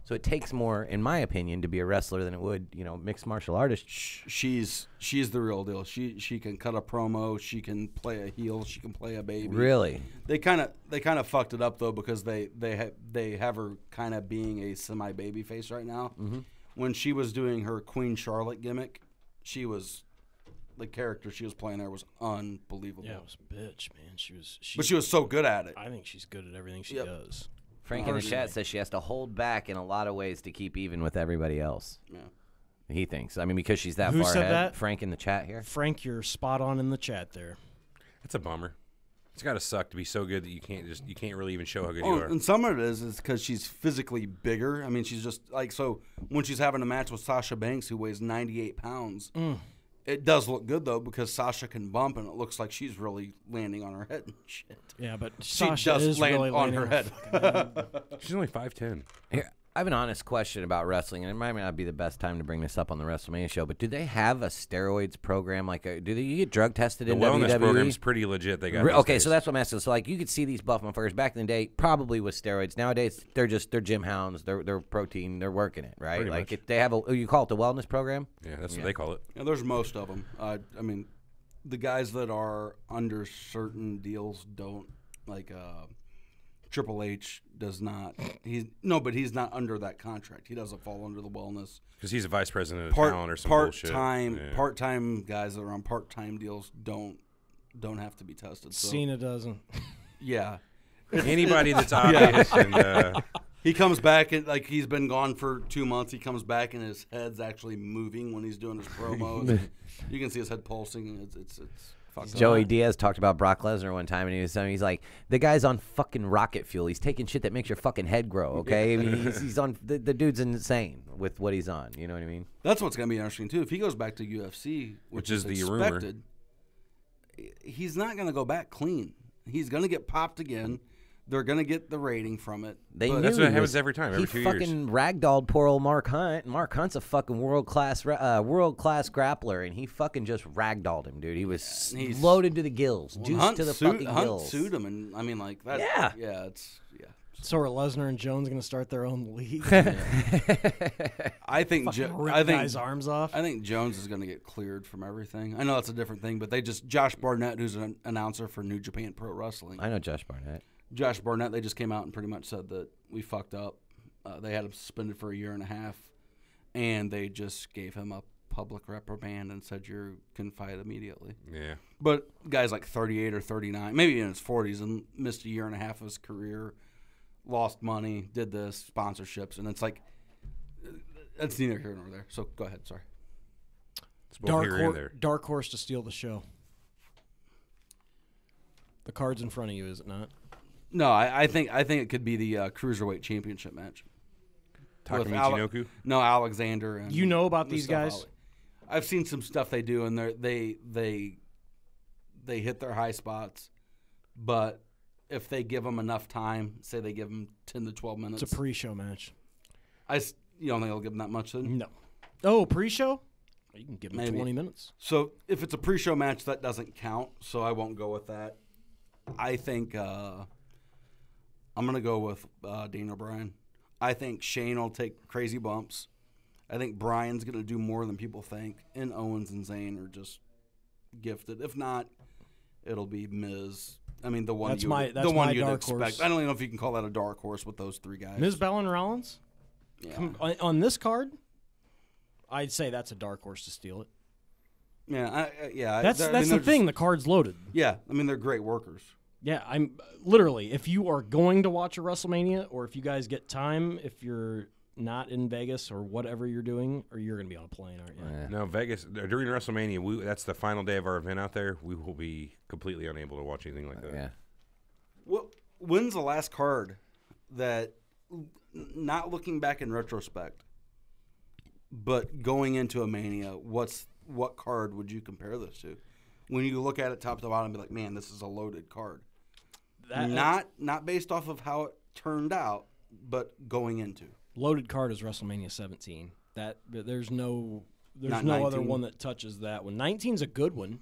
So it takes more, in my opinion, to be a wrestler than it would, mixed martial artist. She's the real deal. She can cut a promo. She can play a heel. She can play a baby. Really? They kind of fucked it up though because they have her kind of being a semi baby face right now. Mm-hmm. When she was doing her Queen Charlotte gimmick, the character she was playing there was unbelievable. Yeah, it was a bitch, man. But she was so good at it. I think she's good at everything she does. Frank in the chat says she has to hold back in a lot of ways to keep even with everybody else. Yeah. He thinks. I mean, because she's that Who far said ahead. that? Frank in the chat here. Frank, you're spot on in the chat there. That's a bummer. It's got to suck to be so good that you can't really even show how good you are. And some of it is because she's physically bigger. I mean, she's just so when she's having a match with Sasha Banks, who weighs 98 pounds, it does look good though because Sasha can bump, and it looks like she's really landing on her head and shit. Yeah, but She Sasha does is land really on landing her head. She's only 5'10". Here, I have an honest question about wrestling, and it might not be the best time to bring this up on the Wrestlemania show, but do they have a steroids program? Like, do you get drug tested in The wellness WWE? program's pretty legit. They got Okay, these so days. that's what I'm asking. So, like, you could see these buff motherfuckers back in the day, probably with steroids. Nowadays, they're gym hounds. They're protein. They're working it, right? Pretty like, much. they have you call it the wellness program? Yeah, that's what they call it. Yeah, there's most of them. I mean, the guys that are under certain deals don't like. Triple H does not. But he's not under that contract. He doesn't fall under the wellness. Because he's a vice president of talent or some bullshit. Part-time guys that are on part-time deals don't have to be tested. So, Cena doesn't. yeah. Anybody that's obvious and He comes back and like he's been gone for 2 months. He comes back and his head's actually moving when he's doing his promos. You can see his head pulsing. It's fucked up. Joey Diaz talked about Brock Lesnar one time, and he's like, the guy's on fucking rocket fuel. He's taking shit that makes your fucking head grow, okay? I mean, he's on, the dude's insane with what he's on, you know what I mean? That's what's going to be interesting, too. If he goes back to UFC, which is the expected, rumor, he's not going to go back clean. He's going to get popped again. They're going to get the rating from it. That's what happens every time, every 2 years. He fucking ragdolled poor old Mark Hunt. Mark Hunt's a fucking world-class grappler, and he fucking just ragdolled him, dude. He was loaded to the gills, juiced to the fucking gills. Hunt sued him, and I mean, like, that. Yeah. So are Lesnar and Jones going to start their own league? I think guys' arms off. I think Jones is going to get cleared from everything. I know it's a different thing, but Josh Barnett, who's an announcer for New Japan Pro Wrestling. I know Josh Barnett. Josh Barnett, they just came out and pretty much said that we fucked up. They had him suspended for 1.5 years, and they just gave him a public reprimand and said you can fight immediately. Yeah. But guys like 38 or 39, maybe in his 40s, and missed 1.5 years of his career, lost money, did this, sponsorships, and it's like, that's neither here nor there. So go ahead, sorry. It's both here and there. Dark horse to steal the show. The card's in front of you, is it not? No, I think it could be the Cruiserweight Championship match. Taka Michinoku? No, Alexander. And you know about these Mustafa guys? Ali. I've seen some stuff they do, and they hit their high spots. But if they give them enough time, say they give them 10 to 12 minutes. It's a pre-show match. You don't think they'll give them that much then? No. Oh, pre-show? You can give them Maybe. 20 minutes. So if it's a pre-show match, that doesn't count, so I won't go with that. I think I'm going to go with Daniel Bryan. I think Shane will take crazy bumps. I think Bryan's going to do more than people think. And Owens and Zayn are just gifted. If not, it'll be Miz. I mean, the one That's you'd my dark expect. horse. I don't even know if you can call that a dark horse with those three guys. Miz, Bell, and Rollins? Yeah. On this card, I'd say that's a dark horse to steal it. Yeah, yeah. That's the thing. The card's loaded. Yeah, I mean, they're great workers. Yeah, I'm literally, if you are going to watch a WrestleMania, or if you guys get time, if you're not in Vegas or whatever you're doing, or you're going to be on a plane, aren't you? Yeah. No, Vegas, during WrestleMania, that's the final day of our event out there. We will be completely unable to watch anything like that. Yeah. When's the last card that, not looking back in retrospect, but going into a Mania, what card would you compare this to? When you look at it top to bottom and be like, man, this is a loaded card. Not based off of how it turned out, but going into. Loaded card is WrestleMania 17. There's no Not other 19. one that touches that one. 19's a good one.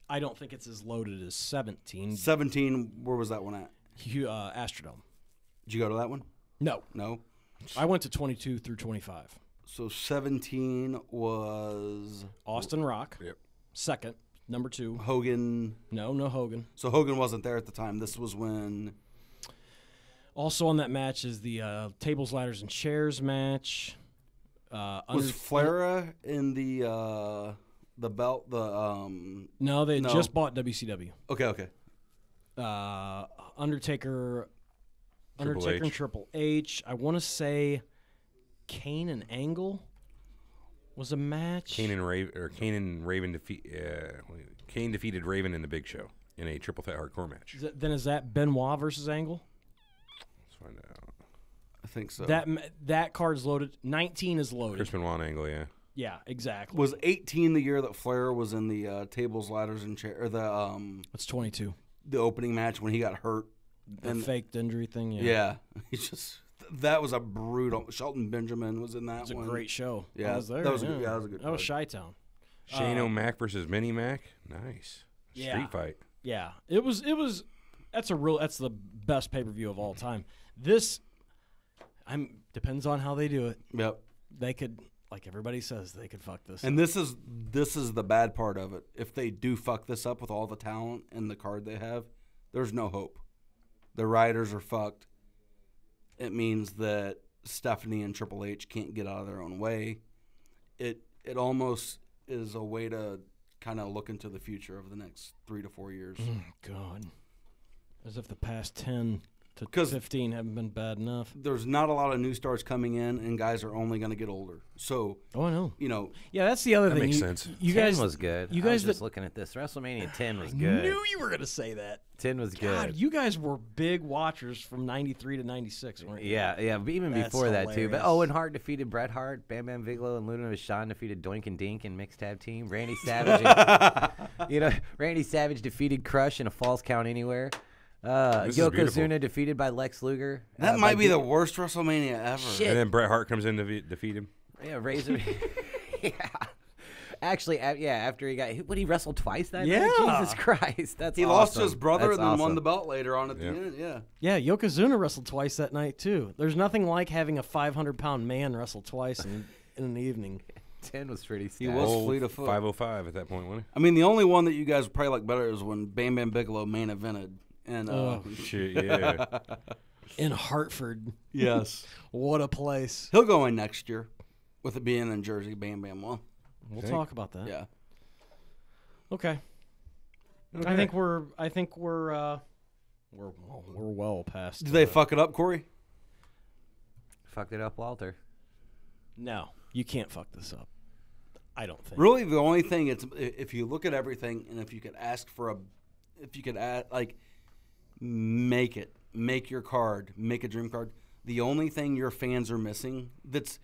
I don't think it's as loaded as 17. 17, where was that one at? Astrodome. Did you go to that one? No. No. I went to 22 through 25. So 17 was Austin Rock. Yep. Second. Number 2. Hogan. No Hogan. So Hogan wasn't there at the time. This was when. Also on that match is the tables, ladders, and chairs match. Was Flair in the belt? No, they had No. just bought WCW. Okay. Undertaker Triple and H. Triple H. I want to say Kane and Angle was a match. Kane defeated Raven in the Big Show in a triple threat hardcore match. Then is that Benoit versus Angle? Let's find out. I think so. That card's loaded. 19 is loaded. Chris Benoit Angle, yeah. Yeah, exactly. was 18 the year that Flair was in the tables, ladders, and chair, or It's 22. the opening match when he got hurt. The faked injury thing. Yeah, he's just that was a brutal. Shelton Benjamin was in that It was a one. great show. Yeah, I was there. that was a good- yeah, that was a good That was card. Chi-Town. Shane O'Mac versus Mini Mac. Nice. Yeah. Street fight. Yeah, it was. That's the best pay-per-view of all time. This, depends on how they do it. Yep. They could, like everybody says, they could fuck this. And this is the bad part of it. If they do fuck this up with all the talent and the card they have, there's no hope. The riders are fucked. It means that Stephanie and Triple H can't get out of their own way. It almost is a way to kind of look into the future of the next 3 to 4 years. God, as if the past 10 to 'Cause- 15 haven't been bad enough. There's not a lot of new stars coming in, and guys are only going to get older. So, Oh, I know. you know, Yeah, that's the other That thing. makes You- sense. You 10 guys was good. You I was guys just that looking at this. WrestleMania 10 was good. knew you were gonna say that. 10 was good. God, you guys were big watchers from '93 to '96, weren't you? Yeah, but even That's before that too. But hilarious. Owen Hart defeated Bret Hart. Bam Bam Bigelow and Luna Vachon defeated Doink and Dink in mixed tag team. Randy Savage, Randy Savage defeated Crush in a false count anywhere. This is beautiful. Yokozuna defeated by Lex Luger. that might be the worst WrestleMania ever. Shit. And then Bret Hart comes in to defeat him. Yeah, Razor. Yeah. Actually, after he got, he wrestled twice that Yeah. night? Jesus Christ, that's He awesome. lost to his brother That's and then won awesome. the belt later on at the Yeah. end. Yeah. Yeah, Yokozuna wrestled twice that night too. There's nothing like having a 500-pound man wrestle twice in an evening. 10 was pretty He stacked. was Old fleet of foot. 505 at that point, wasn't I mean, the only one that you guys would probably like better is when Bam Bam Bigelow main evented. And he? Shit, yeah. In Hartford, yes, what a place. he'll go in next year with it being in Jersey. Bam Bam won. We'll Think? talk about that. Yeah. Okay. I think we're well past. Did they fuck it up, Corey? Fucked it up, Walter. No, you can't fuck this up. I don't think. Really, the only thing if you look at everything and if you could make your card, make a dream card. The only thing your fans are missing that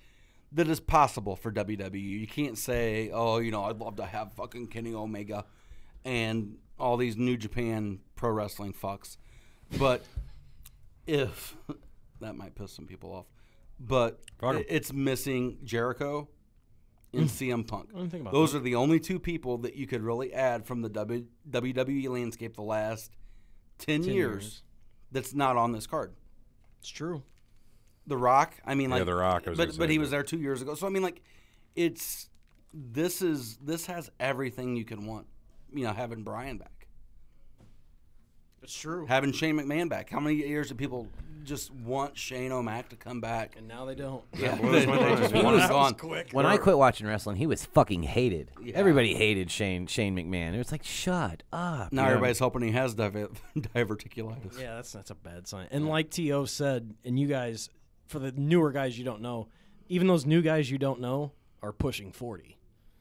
is possible for WWE. You can't say, oh, I'd love to have fucking Kenny Omega and all these New Japan pro wrestling fucks. But if that might piss some people off, but Fuck 'em. it's missing Jericho and CM Punk. didn't think about Those that. are the only two people that you could really add from the WWE landscape the last 10 years that's not on this card. It's true. The Rock, I mean, Yeah, like The Rock, I was gonna but say, he was but- there 2 years ago. So I mean, like, this has everything you can want. Having Bryan back, It's true. having Shane McMahon back. How many years do people just want Shane O'Mac to come back? And now they don't. Yeah, blows my mind. just He want was- him gone. quick. When I quit watching wrestling, he was fucking hated. Yeah. Everybody hated Shane McMahon. It was like, shut up. Now you know? everybody's hoping he has diverticulitis. Yeah, that's a bad sign. And like T.O. said, and you guys, for the newer guys you don't know, even those new guys you don't know are pushing 40.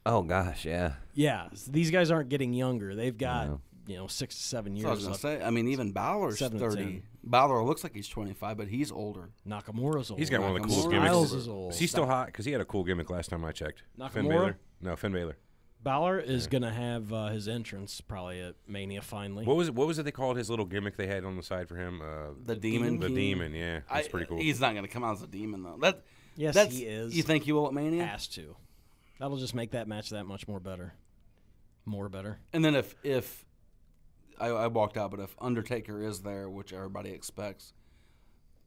Oh gosh, yeah. Yeah, so these guys aren't getting younger. They've got, No. 6 to 7 So I was years gonna left. say. I mean, even Balor's 7 to 30. 10. Balor looks like he's 25, but he's older. Nakamura's old. He's got one of the coolest Nakamura. gimmicks. Styles is old. Is he still hot? Because he had a cool gimmick last time I checked. Finn Nakamura? Balor? No, Finn Balor. Balor is gonna have his entrance probably at Mania finally. What was it they called his little gimmick they had on the side for him? The Demon The King? Demon, yeah. That's pretty cool. He's not going to come out as a demon, though. Yes, That's, he is. You think he will at Mania? Has to. That'll just make that match that much more better. More better. And then if I walked out, but if Undertaker is there, which everybody expects,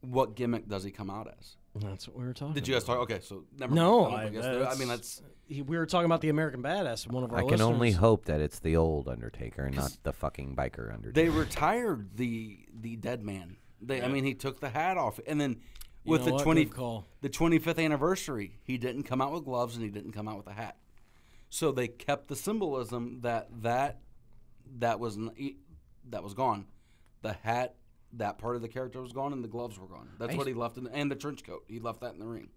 what gimmick does he come out as? That's what we were talking. Did you guess? Okay, so never No, mind. I mean that's we were talking about the American Badass. One of our I can only listeners. hope that it's the old Undertaker and not the fucking biker Undertaker. they retired the dead man. I mean, he took the hat off, and then with know the what? 20 Good call. the 25th anniversary, he didn't come out with gloves and he didn't come out with a hat. So they kept the symbolism that was gone. The hat, that part of the character was gone, and the gloves were gone. That's what he left, and the trench coat. He left that in the ring.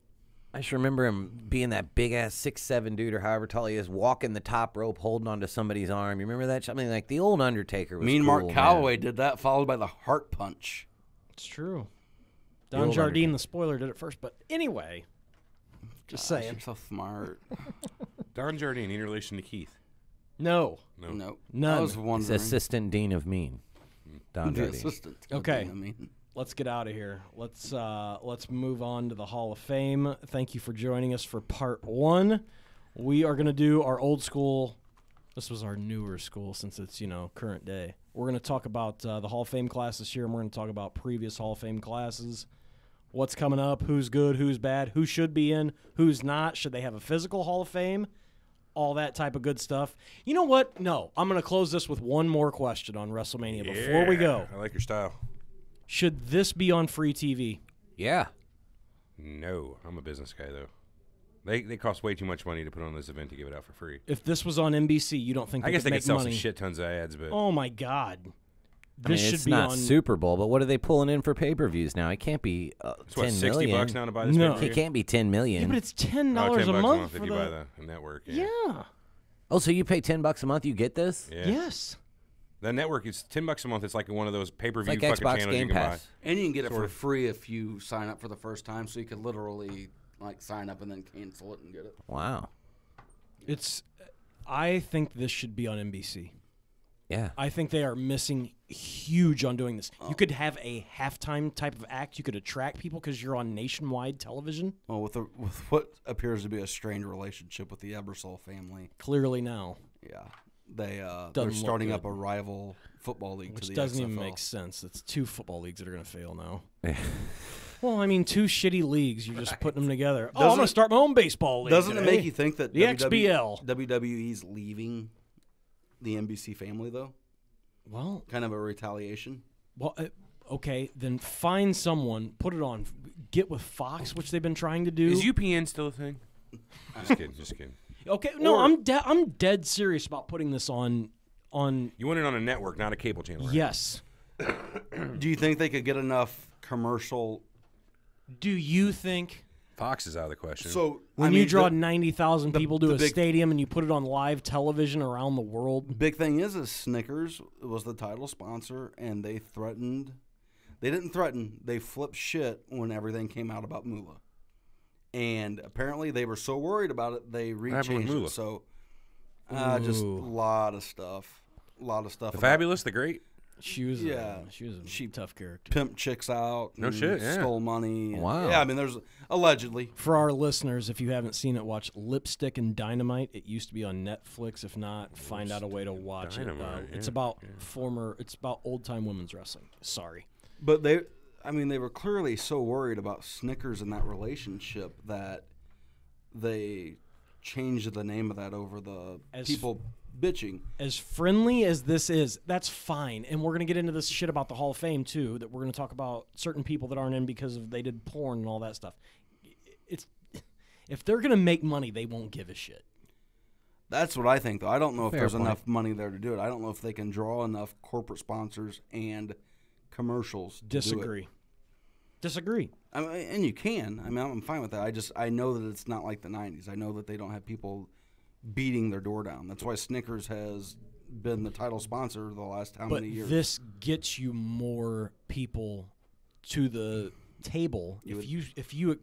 I just remember him being that big ass 6'7" dude or however tall he is, walking the top rope, holding onto somebody's arm. You remember that? I mean, like the old Undertaker was Mean cool, Mark man. Calloway did that, followed by the Heart Punch. It's true. The Don old Jardine, the spoiler, did it first. But anyway, just Gosh, saying. you're so smart. Don Jardine in relation to Keith. No. No, None. I was He's wondering. assistant dean of mean. Don The Jardine. assistant. Okay. I mean, Let's get out of here. Let's move on to the Hall of Fame. Thank you for joining us for part 1. We are going to do our old school. This was our newer school since it's, current day. We're going to talk about the Hall of Fame class this year, and we're going to talk about previous Hall of Fame classes. What's coming up, who's good, who's bad, who should be in, who's not. Should they have a physical Hall of Fame? All that type of good stuff. You know what? No, I'm going to close this with one more question on WrestleMania before we go. I like your style. Should this be on free TV? Yeah. No, I'm a business guy though. They cost way too much money to put on this event to give it out for free. If this was on NBC, you don't think I guess they could could make sell money? some shit tons of ads, but Oh my God! I mean, This should it's be not on. Super Bowl, but what are they pulling in for pay-per-views now? It can't be it's what, 10 $60 million. now to buy this No. pay-per-view? It can't be 10 million. Yeah, but it's $10 $10 a month if for you the. buy the network. Yeah. Yeah. Oh, so you pay $10 a month, you get this? Yeah. Yes. The network is $10 a month. It's like one of those pay-per-view It's like fucking Xbox channels Game you can Pass. and you can get it Sort for of. free if you sign up for the first time. So you could literally sign up and then cancel it and get it. Wow. It's. I think this should be on NBC. Yeah. I think they are missing huge on doing this. You could have a halftime type of act. You could attract people because you're on nationwide television. Well, with what appears to be a strained relationship with the Ebersol family, Clearly now, yeah, they're Doesn't look starting good. up a rival football league which to the doesn't XFL. even make sense. It's 2 football leagues that are going to fail now. Well, I mean, 2 shitty leagues. You're just putting them together. I'm going to start my own baseball league. Doesn't it today. make you think that The XBL. WWE's leaving the NBC family though? Well, Kind of a retaliation. okay, then find someone, put it on, get with Fox, which they've been trying to do. Is UPN still a thing? Just kidding. Just kidding. Okay, no, I'm dead serious about putting this on. You want it on a network, not a cable channel, right? Yes. Do you think they could get enough commercial? Do you think Fox is out of the question. So when I mean, you draw the 90,000 people to the a big- stadium and you put it on live television around the world? big thing is Snickers was the title sponsor, and they threatened. They didn't threaten. They flipped shit when everything came out about Moolah. And apparently they were so worried about it, they happened with rechanged Moolah? it. So just a lot of stuff. A lot of stuff. the about Fabulous, the Great. She was Yeah. a tough character. Pimp chicks out. No and shit, yeah. Stole money. and- Wow. Yeah, I mean, there's allegedly. For our listeners, if you haven't seen it, watch Lipstick and Dynamite. It used to be on Netflix. If not, find out a way to watch it. Dynamite, It's yeah, about It's about old time women's wrestling. Sorry. But they were clearly so worried about Snickers and that relationship that they changed the name of that over the As- people bitching. As friendly as this is, that's fine. And we're going to get into this shit about the Hall of Fame, too, that we're going to talk about certain people that aren't in because they did porn and all that stuff. If they're going to make money, they won't give a shit. That's what I think, though. I don't know if Fair there's point. enough money there to do it. I don't know if they can draw enough corporate sponsors and commercials to do it. Disagree. I mean, and you can. I mean, I'm fine with that. I know that it's not like the 90s. I know that they don't have people beating their door down. That's why Snickers has been the title sponsor the last how But many years. this gets you more people to the table if you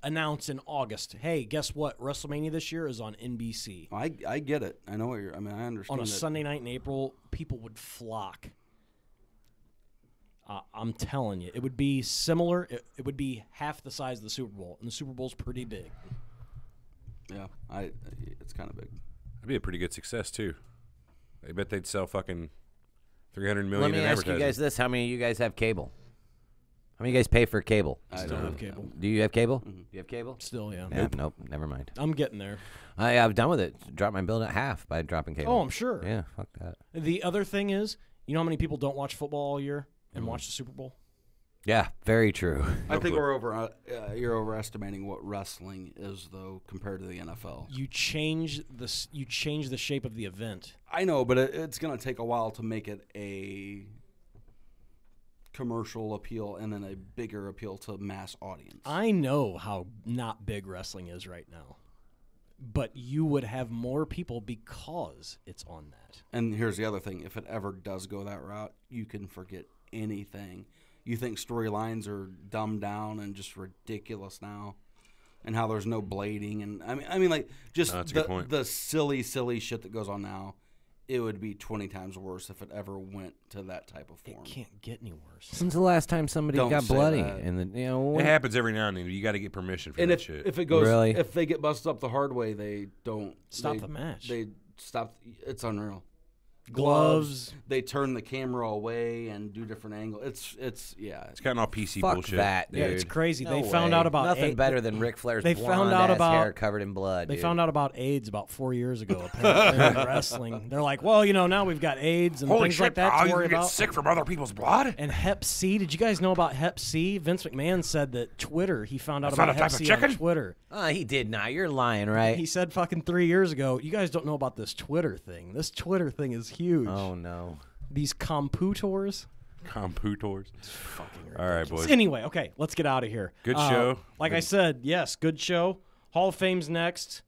announce in August, hey, guess what? WrestleMania this year is on NBC. I get it. I know what you're. I mean, I understand. On a it. Sunday night in April, people would flock. I'm telling you, it would be similar. It would be half the size of the Super Bowl, and the Super Bowl's pretty big. Yeah, it's kind of big. That'd be a pretty good success too. I bet they'd sell fucking 300 million. Let me in ask you advertising. guys this: how many of you guys have cable? How many of you guys pay for cable? I Still have cable. Do you have cable? Do you have cable? Still, yeah. Yeah, nope. Never mind. I'm getting there. I've done with it. Dropped my bill at half by dropping cable. Oh, I'm sure. Yeah, fuck that. The other thing is, you know how many people don't watch football all year and watch the Super Bowl? Yeah, very true. I think you're overestimating what wrestling is, though, compared to the NFL. You change the shape of the event. I know, but it's going to take a while to make it a commercial appeal and then a bigger appeal to mass audience. I know how not big wrestling is right now, but you would have more people because it's on that. And here's the other thing. If it ever does go that route, you can forget anything. You think storylines are dumbed down and just ridiculous now, and how there's no blading, and I mean, like just the silly shit that goes on now. It would be 20 times worse if it ever went to that type of form. It can't get any worse. When's the last time somebody Don't got say bloody? that. And It happens every now and then. You got to get permission for And that shit. if it goes, Really? if they get busted up the hard way, they don't Stop the match. They stop. It's unreal. Gloves. They turn the camera away and do different angles. It's kind of all PC fuck bullshit. that, dude. Yeah, it's crazy. No they found way. out about nothing AIDS. better than Ric Flair's They blonde found out ass about hair covered in blood. They dude. found out about AIDS about 4 years ago. Apparently in wrestling, they're like, well, now we've got AIDS and Holy things shit, like that bro, to you worry can get about. sick from other people's blood? And Hep C. Did you guys know about Hep C? Vince McMahon said that Twitter. He found out That's about not a Hep type of C on chicken? Twitter. He did not. You're lying, right? He said fucking 3 years ago. You guys don't know about this Twitter thing. This Twitter thing is huge. Oh no. These computers. Computors. Fucking All right, boys. Anyway, okay, let's get out of here. Good show. Like I said, yes, good show. Hall of Fame's next.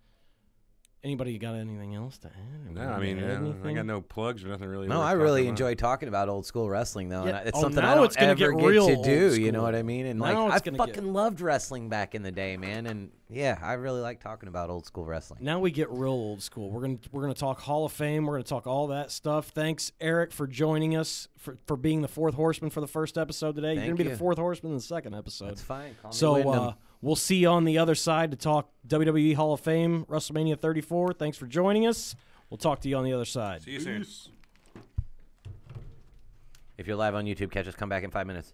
Anybody got anything else to add? No, I mean, I got no plugs or nothing really. No, worth I talking really about. enjoy talking about old school wrestling, though. Yeah. And it's Oh, something now I don't it's gonna ever get get real to old do. You school. know what I mean? And Now like, it's I gonna fucking get- loved wrestling back in the day, man. And yeah, I really like talking about old school wrestling. Now we get real old school. We're gonna talk Hall of Fame. We're gonna talk all that stuff. Thanks, Eric, for joining us for being the fourth horseman for the first episode today. You're Thank gonna be you. the fourth horseman in the second episode. That's fine. Call me So Wyndham. we'll see you on the other side to talk WWE Hall of Fame, WrestleMania 34. Thanks for joining us. We'll talk to you on the other side. See you soon. If you're live on YouTube, catch us. Come back in 5 minutes.